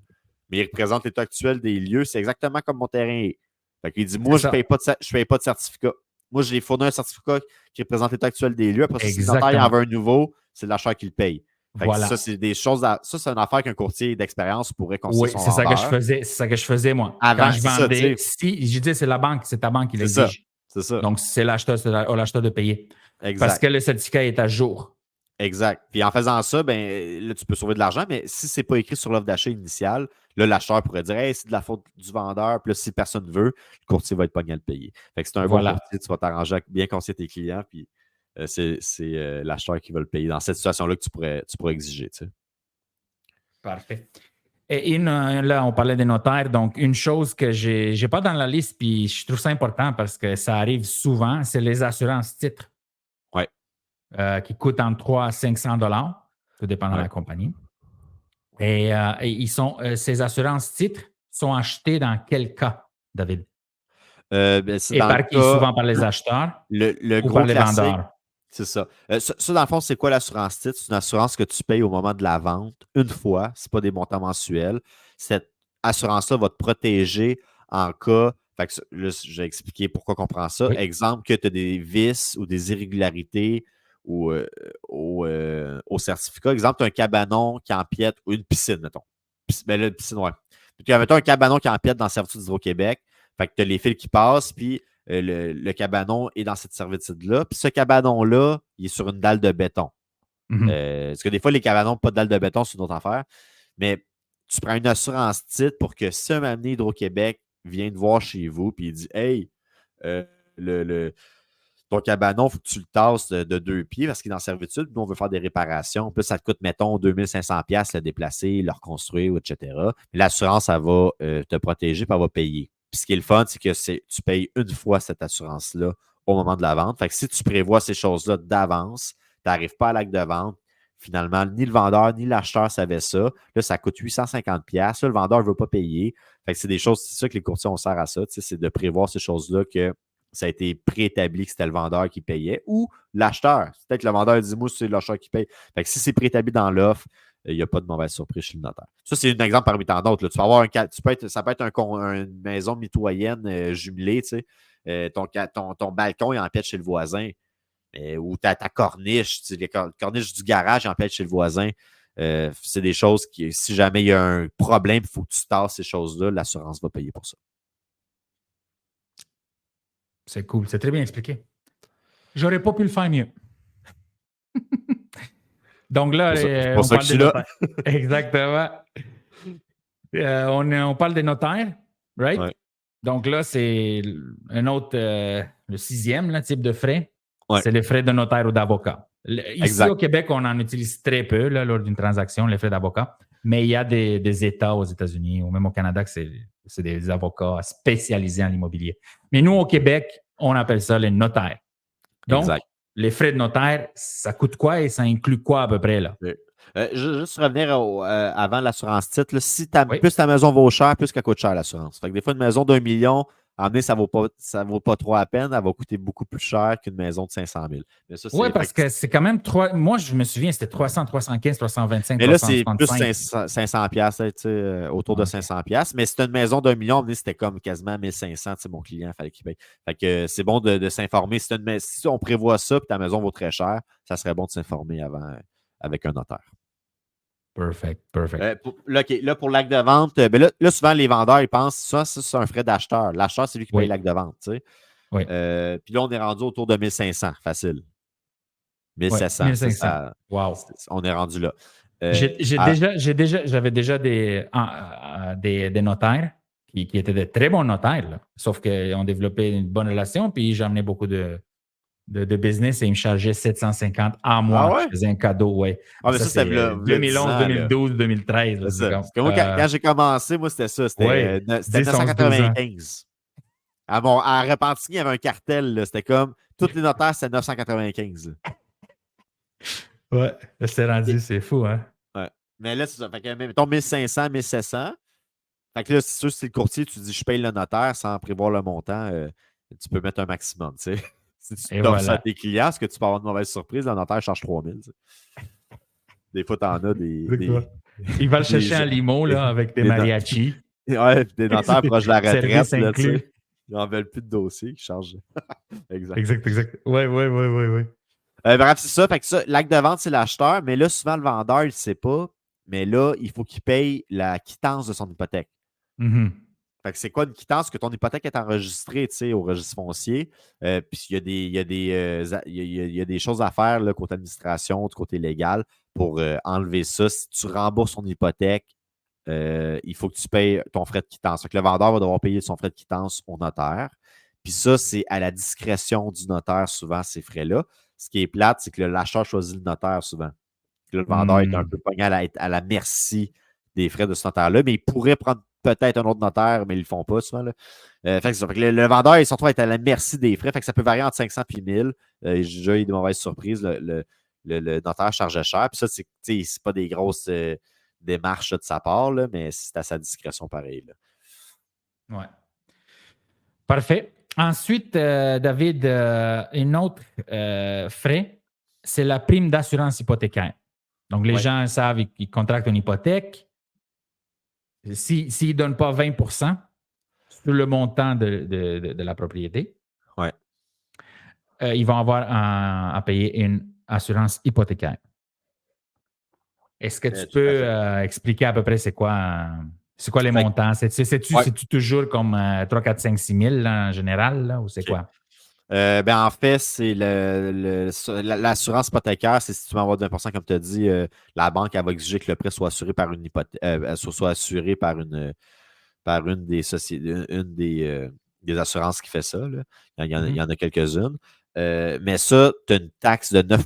mais il représente l'état actuel des lieux, c'est exactement comme mon terrain est. Fait qu'il dit moi, je ne paye pas de certificat. Moi, j'ai fourni un certificat qui représente l'état actuel des lieux. Après, si le notaire en veut un nouveau, c'est l'acheteur qui le paye. Voilà. Ça, c'est des choses. Ça, c'est une affaire qu'un courtier d'expérience pourrait conseiller son vendeur. C'est ça que je faisais, moi. Avant, quand je vendais, je dis c'est la banque, c'est ta banque qui l'exige. C'est ça. Donc, c'est l'acheteur de payer. Exact. Parce que le certificat est à jour. Exact. Puis en faisant ça, ben là, tu peux sauver de l'argent, mais si ce n'est pas écrit sur l'offre d'achat initiale, là, l'acheteur pourrait dire hey, c'est de la faute du vendeur, puis là, si personne ne veut, le courtier va être pogné à le payer. Fait que c'est un bon courtier, tu vas t'arranger à bien conseiller tes clients, puis c'est l'acheteur qui va le payer dans cette situation-là que tu pourrais exiger. Tu sais. Parfait. Et là, on parlait des notaires. Donc, une chose que je n'ai pas dans la liste, puis je trouve ça important parce que ça arrive souvent, c'est les assurances titres. Oui. Qui coûtent entre 300 à 500 $, tout dépend de la compagnie. Et ces assurances titres sont achetées dans quel cas, David? Souvent par les acheteurs le ou gros par les classique, vendeurs? C'est ça. Ça, dans le fond, c'est quoi l'assurance titre? C'est une assurance que tu payes au moment de la vente une fois. Ce n'est pas des montants mensuels. Cette assurance-là va te protéger en cas. Fait que là, j'ai expliqué pourquoi on prend ça. Oui. Exemple, que tu as des vices ou des irrégularités au certificat. Exemple, tu as un cabanon qui empiète ou une piscine, mettons. Ben là, une piscine, ouais. Puis, mettons un cabanon qui empiète dans le servitude d'Hydro-Québec. Fait que tu as les fils qui passent, puis le cabanon est dans cette servitude-là. Puis ce cabanon-là, il est sur une dalle de béton. Parce que des fois, les cabanons, pas de dalle de béton, c'est une autre affaire. Mais tu prends une assurance titre pour que si un moment donné, Hydro-Québec vient te voir chez vous, puis il dit hey, ton cabanon, il faut que tu le tasses de 2 pieds parce qu'il est dans servitude. Nous, on veut faire des réparations. Puis ça te coûte, mettons, 2500$ le déplacer, le reconstruire, etc. L'assurance, elle va te protéger, puis elle va payer. Puis ce qui est le fun, c'est que tu payes une fois cette assurance-là au moment de la vente. Fait que si tu prévois ces choses-là d'avance, tu n'arrives pas à l'acte de vente. Finalement, ni le vendeur ni l'acheteur savaient ça. Là, ça coûte 850$. Là, le vendeur ne veut pas payer. Fait que c'est des choses, c'est ça que les courtiers, on sert à ça. C'est de prévoir ces choses-là que ça a été préétabli que c'était le vendeur qui payait ou l'acheteur. Peut-être que le vendeur dit moi, c'est l'acheteur qui paye. Fait que si c'est préétabli dans l'offre, il n'y a pas de mauvaise surprise chez le notaire. Ça, c'est un exemple parmi tant d'autres. Tu vas avoir ça peut être une maison mitoyenne jumelée, tu sais. Ton balcon il empiète chez le voisin. Ou ta corniche, les corniches du garage empiètent chez le voisin. C'est des choses qui, si jamais il y a un problème, il faut que tu tasses ces choses-là, l'assurance va payer pour ça. C'est cool, c'est très bien expliqué. J'aurais pas pu le faire mieux. Donc là, on parle des notaires. Exactement. On parle des notaires, right? Ouais. Donc là, c'est un autre, le 6e type de frais. Ouais. C'est les frais de notaire ou d'avocat. Ici, au Québec, on en utilise très peu là, lors d'une transaction, les frais d'avocat. Mais il y a des États aux États-Unis ou même au Canada que c'est des avocats spécialisés en immobilier. Mais nous, au Québec, on appelle ça les notaires. Donc, les frais de notaire, ça coûte quoi et ça inclut quoi à peu près, là? Juste revenir avant l'assurance titre. Là, si Oui. plus ta maison vaut cher, plus qu'elle coûte cher l'assurance. Fait que des fois, une maison d'1 million, emmener, ça vaut pas trop la peine. Elle va coûter beaucoup plus cher qu'une maison de 500 000. Mais ça, Oui, c'est, parce que c'est quand même 3. Moi, je me souviens, c'était 300, 315, 325, mais là, c'est plus 365. 500 piastres, tu sais, autour de OK. 500 piastres. Mais si tu as une maison d'1 million, emmener, c'était comme quasiment 1500. Tu sais, mon client, il fallait qu'il paye. Fait que c'est bon de s'informer. Si on prévoit ça et ta maison vaut très cher, ça serait bon de s'informer avant avec un notaire. Perfect. Là, pour l'acte de vente, ben là, souvent, les vendeurs, ils pensent ça, c'est un frais d'acheteur. L'acheteur, c'est lui qui paye Oui. l'acte de vente. Tu sais. Oui. Puis là, on est rendu autour de 1500, facile. Oui. 1700. 1500. Wow. On est rendu là. J'avais déjà des notaires qui étaient de très bons notaires, là. Sauf qu'ils ont développé une bonne relation, puis j'ai amené beaucoup de business et ils me chargeaient 750 à Ah moi. Je ouais? faisais un cadeau, ouais. Ah, mais Ça, ça, c'était c'est v'là 10 2011, ans, là. 2012, 2013. C'est C'est ça. comme, Parce que moi, quand j'ai commencé, moi, c'était ça. ouais, C'était 10, 11, 12 ans. 995. À Repentigny, il y avait un cartel. Là. C'était comme, tous les notaires, c'était 995. Ouais, c'est rendu, c'est fou, hein? Ouais. Mais là, c'est ça. Fait que, mettons 1500, 1700. Fait que là, c'est sûr, si c'est le courtier, tu dis je paye le notaire sans prévoir le montant, tu peux mettre un maximum. Tu sais. Si tu Et t'offres ça à voilà. tes clients, est-ce que tu peux avoir de mauvaises surprises? Le notaire charge 3000. Tu sais. Des fois, tu en as C'est quoi? Il va le des, chercher en limo, des, là, avec des des, no- mariachis. ouais, puis des notaires proches de la retraite. Service Là, tu sais. inclus. Ils n'en veulent plus de dossiers qui chargent. Exact. Exact. Ouais. Bref, c'est ça. Fait que ça, l'acte de vente, c'est l'acheteur, mais là, souvent, le vendeur, il ne sait pas. Mais là, il faut qu'il paye la quittance de son hypothèque. Mhm. Fait que c'est quoi une quittance? Que ton hypothèque est enregistrée au registre foncier. Puis il y a des choses à faire là, côté administration, du côté légal, pour enlever ça. Si tu rembourses ton hypothèque, il faut que tu payes ton frais de quittance. Fait que le vendeur va devoir payer son frais de quittance au notaire. Puis ça, c'est à la discrétion du notaire, souvent, ces frais-là. Ce qui est plate, c'est que l'acheteur choisit le notaire souvent. Puis là, le vendeur est un peu pogné à la merci des frais de ce notaire-là, mais il pourrait prendre peut-être un autre notaire, mais ils ne le font pas souvent. Là. Fait que c'est ça. Fait que le vendeur, il se retrouve à être à la merci des frais. Fait que ça peut varier entre 500 et 1000. J'ai déjà eu de mauvaises surprises. Le notaire chargeait cher. Puis ça, c'est pas des grosses démarches de sa part, là, mais c'est à sa discrétion pareil. Là. Ouais. Parfait. Ensuite, David, un autre frais, c'est la prime d'assurance hypothécaire. Donc, les gens savent qu'ils contractent une hypothèque. S'ils ne donnent pas 20 sur le montant de la propriété, ils vont avoir à payer une assurance hypothécaire. Est-ce que tu peux expliquer à peu près c'est quoi les montants? C'est-tu toujours comme 3, 4, 5, 6 000 là, en général, là, ou c'est quoi? En fait, c'est l'assurance hypothécaire, c'est si tu m'envoies 20 comme tu as dit, la banque elle va exiger que le prêt soit assuré par une hypothèque, soit assuré par une des sociétés, des assurances qui fait ça. Là. Il y en a quelques-unes. Mais ça, tu as une taxe de 9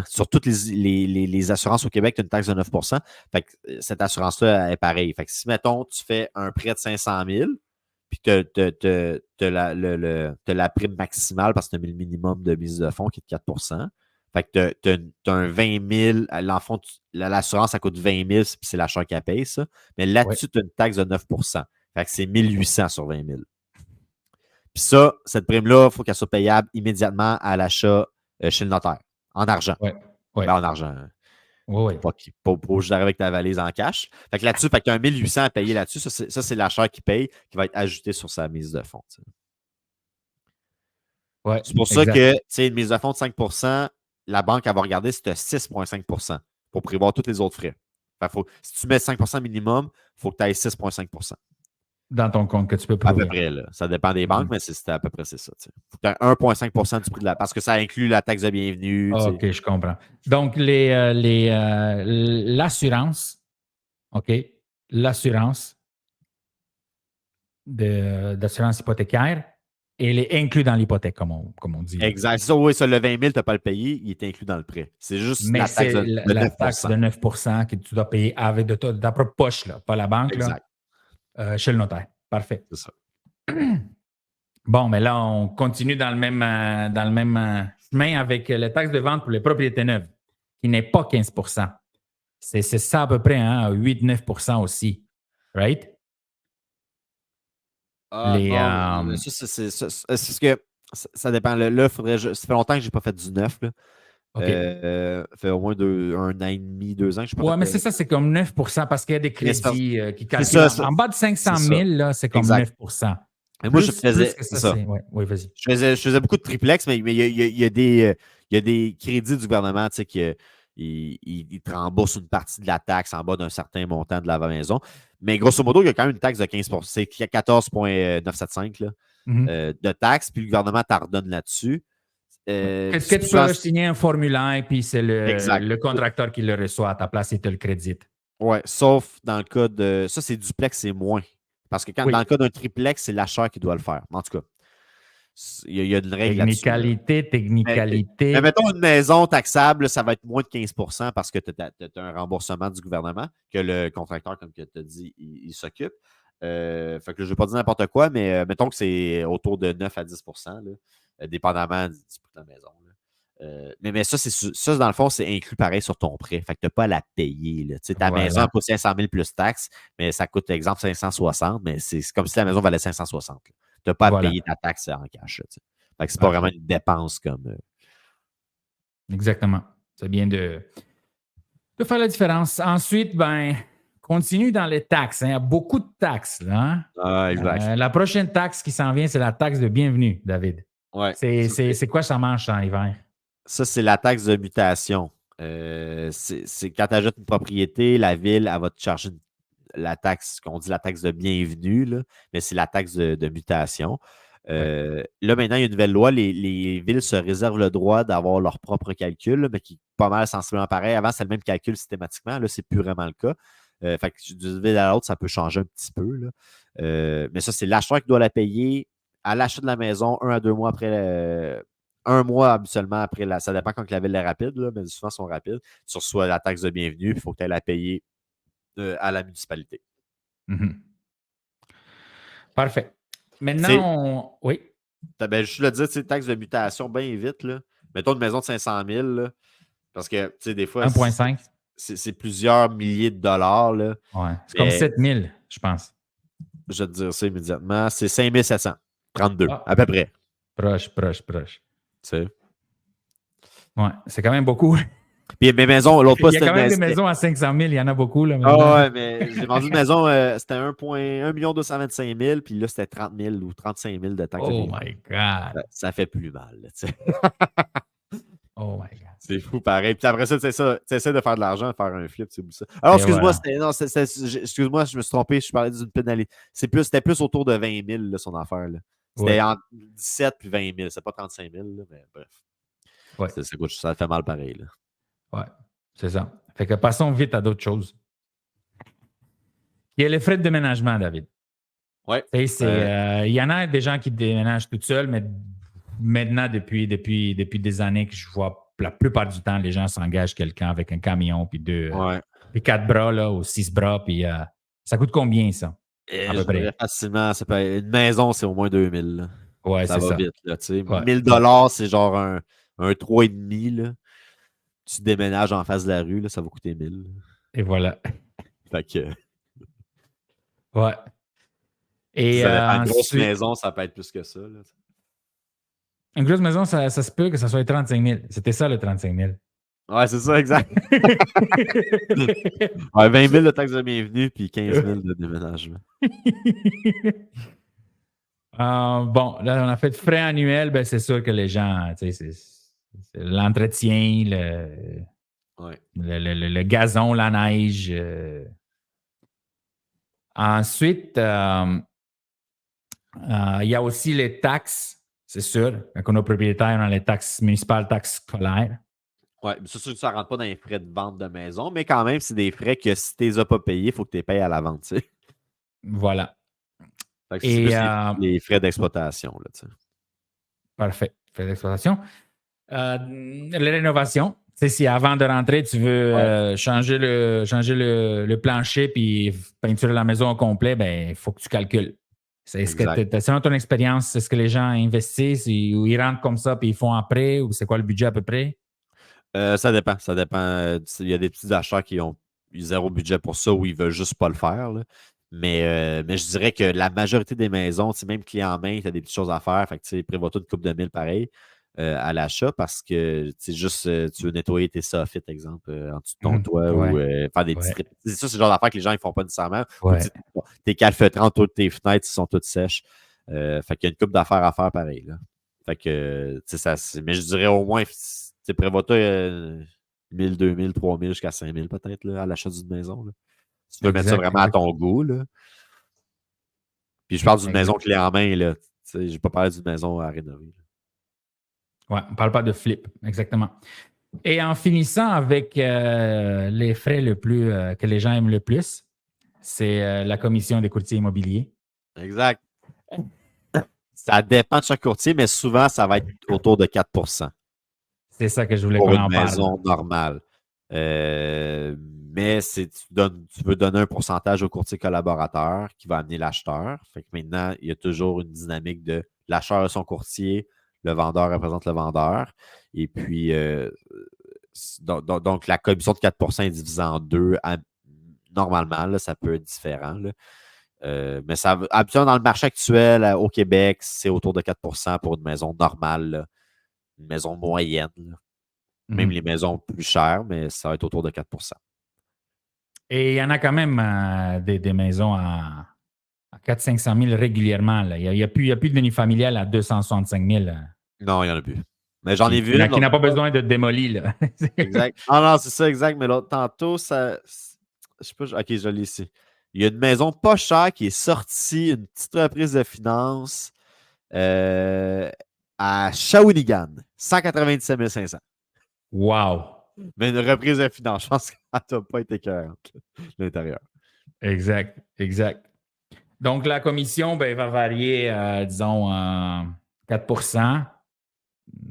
sur toutes les assurances au Québec, tu as une taxe de 9 Fait que cette assurance-là est pareille. Fait que si, mettons, tu fais un prêt de 500 000, puis tu as la prime maximale parce que tu as mis le minimum de mise de fonds qui est de 4 Fait que tu as un 20 000. L'enfant, l'assurance, ça coûte 20 000, puis c'est l'achat qui paye ça. Mais là-dessus, tu as une taxe de 9 Fait que c'est 1800 sur 20 000. Puis ça, cette prime-là, il faut qu'elle soit payable immédiatement à l'achat chez le notaire, en argent. Oui. En argent. Oui. Pas juste d'arriver avec ta valise en cash. Fait que là-dessus, tu as un 1800 à payer là-dessus. Ça, c'est l'acheteur qui paye, qui va être ajouté sur sa mise de fonds. Ouais, c'est pour ça que une mise de fonds de 5 la banque, elle va regarder si tu as 6,5 pour prévoir tous les autres frais. Fait si tu mets 5 minimum, il faut que tu ailles 6,5 dans ton compte que tu peux prouver. À peu près, là. Ça dépend des banques, mais c'est à peu près ça. Il faut que tu aies 1,5 du prix de la... Parce que ça inclut la taxe de bienvenue. OK, je comprends. Donc, l'assurance, OK, l'assurance d'assurance hypothécaire, elle est inclue dans l'hypothèque, comme on dit. Exact. C'est ça, oui, ça, le 20 000, tu n'as pas à le payer, il est inclus dans le prêt. C'est juste mais la taxe de 9 la taxe de 9 que tu dois payer avec de ta propre poche, là, pas la banque, exact. Là, chez le notaire. Parfait. C'est ça. Bon, mais là, on continue dans le même chemin avec la taxe de vente pour les propriétés neuves, qui n'est pas 15 %. C'est ça à peu près, hein, 8-9 % aussi. Right? Ah Les, non, ça, c'est ce que ça dépend. Là, ça fait longtemps que je n'ai pas fait du neuf. Là. OK. Ça fait au moins 1 an et demi, 2 ans que je n'ai pas Ouais, fait. mais c'est ça, c'est comme 9 % parce qu'il y a des Mais c'est crédits qui c'est calculent. ça, En bas de 500 c'est 000, ça. là, c'est comme Exact. 9 %. Et moi, je Plus faisais que c'est ça, ça. c'est. Ouais, oui, vas-y. Je faisais beaucoup de triplex, mais il y a des crédits du gouvernement tu sais, qui il te remboursent une partie de la taxe en bas d'un certain montant de la maison. Mais grosso modo, il y a quand même une taxe de 15 %. C'est 14,975 là, Mhm. de taxes, puis le gouvernement t'ordonne là-dessus. Ouais. Que tu Souvent, peux signer un formulaire, puis c'est exact. le contracteur qui le reçoit à ta place et te le crédite. Ouais, sauf dans le cas de. Ça, c'est duplex, c'est moins. Parce que dans Oui. le cas d'un triplex, c'est l'acheteur qui doit le faire. En tout cas, il y a une règle là-dessus. Là. Mais Technicalité. mettons une maison taxable, ça va être moins de 15 % parce que tu as un remboursement du gouvernement que le contracteur, comme tu as dit, il s'occupe. Fait que je ne vais pas dire n'importe quoi, mais mettons que c'est autour de 9 à 10 % là, dépendamment du prix de la maison. Là. Mais ça, dans le fond, c'est inclus pareil sur ton prêt. Fait que tu n'as pas à la payer. Là. Ta maison Voilà. coûte 500 000 plus taxes, mais ça coûte, exemple, 560, mais c'est comme si la maison valait 560. Tu n'as pas à Voilà. payer ta taxe en cash. Là, fait que c'est pas Parfait. vraiment une dépense comme. Exactement. C'est bien de faire la différence. Ensuite, ben, continue dans les taxes. Hein. Il y a beaucoup de taxes. Là, hein. Ah, exact. La prochaine taxe qui s'en vient, c'est la taxe de bienvenue, David. Ouais. C'est quoi ça mange en hiver? Ça, c'est la taxe de mutation. C'est quand tu ajoutes une propriété, la ville, elle va te charger la taxe, qu'on dit la taxe de bienvenue, là, mais c'est la taxe de mutation. Là, maintenant, il y a une nouvelle loi. Les villes se réservent le droit d'avoir leur propre calcul, là, mais qui est pas mal sensiblement pareil. Avant, c'est le même calcul systématiquement. Là, c'est plus vraiment le cas. Fait que d'une ville à l'autre, ça peut changer un petit peu. Là. Mais ça, c'est l'acheteur qui doit la payer à l'achat de la maison 1 à 2 mois après. 1 mois habituellement après ça dépend quand la ville est rapide, là, mais souvent, ils sont rapides. Tu reçois la taxe de bienvenue, puis il faut que tu ailles la payer à la municipalité. Mm-hmm. Parfait. Maintenant, oui. Ben, je le dire, taxe de mutation bien vite. Là. Mettons une maison de 500 000, là, parce que des fois, 1,5. c'est plusieurs milliers de dollars. Là, Ouais. C'est comme 7 000, je pense. Je vais te dire ça immédiatement. C'est 5 732, à peu près. Proche. T'sais. Ouais, c'est quand même beaucoup. Puis mes maisons, l'autre fois, il y a quand même des maisons à 500 000, il y en a beaucoup. Là, ouais, mais j'ai vendu une maison, c'était 1 225 000, puis là, c'était 30 000 ou 35 000 de taxes. Oh my God! Ça fait plus mal. Là, oh my God! C'est fou, pareil. Puis après ça, tu essaies de faire de l'argent, de faire un flip, c'est ça. Alors, excuse-moi, voilà. Excuse-moi, je me suis trompé, je parlais d'une pénalité. C'était plus autour de 20 000, là, son affaire. C'était entre 17 puis 20 000. C'est pas 35 000, là, mais bref. Ouais. Ça fait mal pareil. Là. Ouais, c'est ça. Fait que passons vite à d'autres choses. Il y a les frais de déménagement, David. Ouais. Il y en a des gens qui déménagent tout seuls, mais maintenant, depuis des années que je vois, la plupart du temps, les gens s'engagent quelqu'un avec un camion, puis puis 4 bras, là, ou 6 bras, puis ça coûte combien, ça? À peu près. Facilement, une maison, c'est au moins 2000. Là. Ouais, ça va vite. Là, 1 000 $, c'est genre un 3,5. Là. Tu déménages en face de la rue, là, ça va coûter 1000. Et voilà. Fait que. Ouais. Et une grosse maison, ça peut être plus que ça. Là. Une grosse maison, ça se peut que ça soit 35 000. C'était ça, le 35 000. Ouais, c'est ça, exact. Ouais, 20 000 de taxes de bienvenue, puis 15 000 de déménagement. Bon, là, on a fait de frais annuels. Ben, c'est sûr que les gens, c'est l'entretien, le gazon, la neige. Ensuite, il y a aussi les taxes, c'est sûr. Quand on est propriétaire, on a les taxes municipales, taxes scolaires. Oui, c'est sûr que ça ne rentre pas dans les frais de vente de maison, mais quand même, c'est des frais que si tu ne les as pas payés, il faut que tu les payes à la vente. Tu sais. Voilà. C'est plus les frais d'exploitation. Là, tu sais. Parfait. Frais d'exploitation. Les rénovations. Tu sais, si avant de rentrer, tu veux changer le plancher puis peinturer la maison au complet, ben il faut que tu calcules. Selon ton expérience, est-ce que les gens investissent ou ils rentrent comme ça puis ils font après ou c'est quoi le budget à peu près? Ça dépend. Ça dépend. Il y a des petits acheteurs qui ont zéro budget pour ça ou ils veulent juste pas le faire, là. Mais je dirais que la majorité des maisons, même clé en main, tu as des petites choses à faire. Fait que prévois-toi une coupe de mille pareil à l'achat parce que juste tu veux nettoyer tes soffits, exemple, en dessous de ton toit ou Ouais, faire des petits ouais, traitements. C'est ça, c'est le genre d'affaires que les gens ne font pas nécessairement. Ou ouais. tes calfeutrants autour de tes fenêtres, ils sont toutes sèches. Fait qu'il y a une coupe d'affaires à faire pareil, là. Fait que, mais je dirais au moins, prévois-toi 1000, 2000, 3000 jusqu'à 5000 peut-être là, à l'achat d'une maison. Là. Si tu veux mettre ça Exact, vraiment à exact, ton goût. Là. Puis je parle d'une maison exact. clé en main. Là. Je n'ai pas parlé d'une maison à rénover. Ouais, on ne parle pas de flip, exactement. Et en finissant avec les frais que les gens aiment le plus, c'est la commission des courtiers immobiliers. Exact. Ça dépend de chaque courtier, mais souvent, ça va être autour de 4 C'est ça que je voulais pour qu'on une en parle. maison normale. Mais tu veux donner un pourcentage au courtier collaborateur qui va amener l'acheteur. Fait que maintenant, il y a toujours une dynamique de l'acheteur et son courtier, le vendeur représente le vendeur. Et puis, donc, la commission de 4 est divisée en deux. Normalement, là, ça peut être différent. Là. Mais habituellement, dans le marché actuel, au Québec, c'est autour de 4 pour une maison normale, là, une maison moyenne. Là. Même les maisons plus chères, mais ça va être autour de 4 Et il y en a quand même des maisons à 400-500 000 régulièrement. Là. Il n'y a plus de unifamilial à 265 000 Non, il n'y en a plus. Mais j'en ai vu une qui l'autre n'a pas fois. besoin d'être démoli. Là. Exact. Ah non, c'est ça, exact. Mais l'autre, tantôt, ça. Je sais pas. Ok, je l'ai ici. Il y a une maison pas chère qui est sortie, une petite reprise de finances à Shawinigan. 197 500. Wow! Mais une reprise de finances, je pense qu'elle n'a pas été écœurante, l'intérieur. Exact, exact. Donc, la commission va varier, disons, 4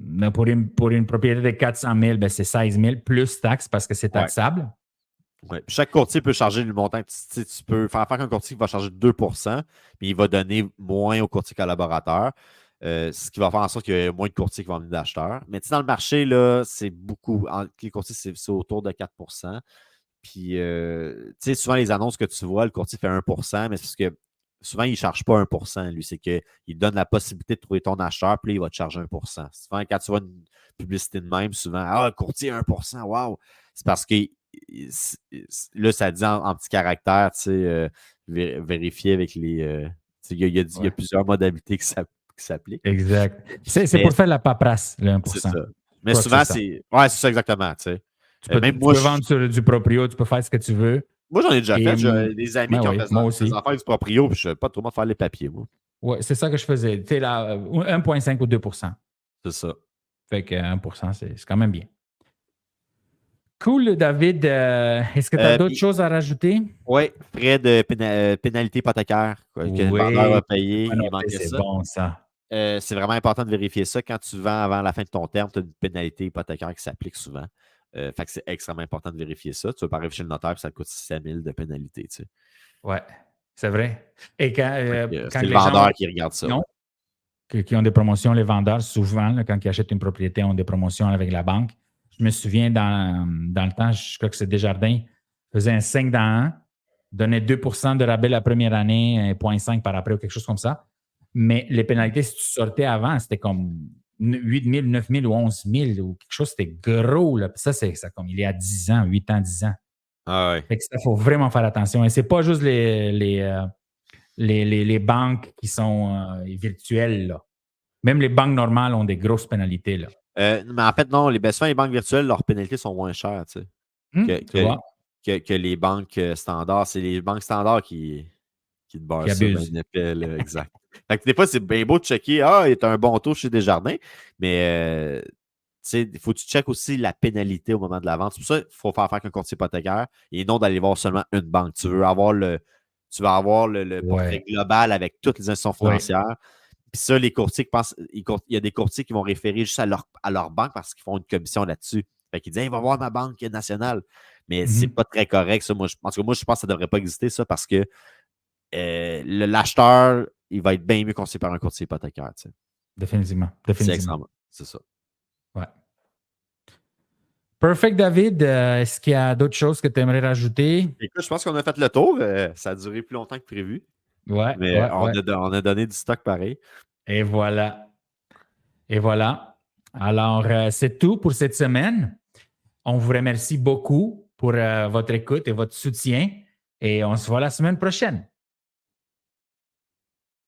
mais pour une propriété de 400 000, c'est 16 000 plus taxes parce que c'est Ouais. taxable. Ouais. Chaque courtier peut charger le montant. Tu peux faire affaire qu'un courtier qui va charger 2 mais il va donner moins au courtier collaborateur. Ce qui va faire en sorte qu'il y a moins de courtiers qui vont venir d'acheteurs. Mais dans le marché, là, c'est beaucoup. Les courtiers, c'est autour de 4 Puis, souvent, les annonces que tu vois, le courtier fait 1 mais c'est parce que souvent, il ne charge pas 1 lui. C'est qu'il donne la possibilité de trouver ton acheteur, puis là, il va te charger 1 Souvent, quand tu vois une publicité de même, souvent, ah, courtier 1 wow! C'est parce que là, ça dit en petit caractère, vérifier avec les. Il y a plusieurs modalités qui s'appliquent. Exact. C'est Mais pour faire la paperasse, le 1 c'est ça. Je Mais crois que c'est souvent, ça. ouais, c'est ça exactement. Même Tu moi, peux vendre sur du proprio, tu peux faire ce que tu veux. moi, j'en ai déjà Et, fait. J'ai des amis ben qui ont oui, fait moi des aussi. affaires avec du proprio, puis je ne savais pas trop comment faire les papiers, moi. Ouais, c'est ça que je faisais. Tu sais, là, 1,5 ou 2 C'est ça. Fait que 1 c'est quand même bien. Cool, David. Est-ce que tu as d'autres Puis, choses à rajouter? ouais, frais de pénalité hypothécaire que le vendeur Oui. va payer, Ah non, il manquait c'est ça. bon, ça. C'est vraiment important de vérifier ça. Quand tu vends avant la fin de ton terme, tu as une pénalité hypothécaire qui s'applique souvent. Fait que c'est extrêmement important de vérifier ça. Tu vas pas arriver chez le notaire et ça te coûte 6 000 de pénalité. Tu sais. Ouais, c'est vrai. Et quand C'est le les gens ont vendeur des qui regarde ça. promotions, Ouais. qui ont des promotions, les vendeurs, souvent, là, quand ils achètent une propriété, ont des promotions avec la banque. Je me souviens, dans le temps, je crois que c'est Desjardins, faisait un 5 dans 1, donnait 2 de rabais la première année, 0,5 par après ou quelque chose comme ça. Mais les pénalités, si tu sortais avant, c'était comme 8 000, 9 000 ou 11 000 ou quelque chose, c'était gros. Là. Ça, c'est ça comme il y a 10 ans, 8 ans, 10 ans. Ah ouais. Fait que ça, faut vraiment faire attention. Et c'est pas juste les banques qui sont virtuelles. Là. Même les banques normales ont des grosses pénalités. Là. Mais en fait, non, souvent, les banques virtuelles, leurs pénalités sont moins chères. Tu sais. que, Tu vois, que les banques standards. C'est les banques standards qui te qui barrent ça d'un abusent. épais, là, exact. Fait que des fois, c'est bien beau de checker. Ah, il y a un bon taux chez Desjardins, mais il faut que tu checkes aussi la pénalité au moment de la vente. C'est pour ça qu'il faut faire qu'un courtier hypothécaire et non d'aller voir seulement une banque. Tu veux avoir le portrait Ouais, global avec toutes les institutions ouais. financières. Puis ça, les courtiers qui pensent, il y a des courtiers qui vont référer juste à leur banque parce qu'ils font une commission là-dessus. Fait qu'ils disent, hey, va voir ma banque nationale. Mais c'est Mhm. pas très correct, ça. En tout cas, moi, je pense que ça ne devrait pas exister, ça, parce que l'acheteur, il va être bien mieux conseillé par un courtier hypothécaire. Tu sais. Définitivement. C'est extrêmement. C'est ça. Ouais. Perfect, David. Est-ce qu'il y a d'autres choses que tu aimerais rajouter? Écoute, je pense qu'on a fait le tour. Ça a duré plus longtemps que prévu. Ouais, Mais ouais, ouais. on a donné du stock pareil. Et voilà. Et voilà. Alors, c'est tout pour cette semaine. On vous remercie beaucoup pour votre écoute et votre soutien. Et on se voit la semaine prochaine.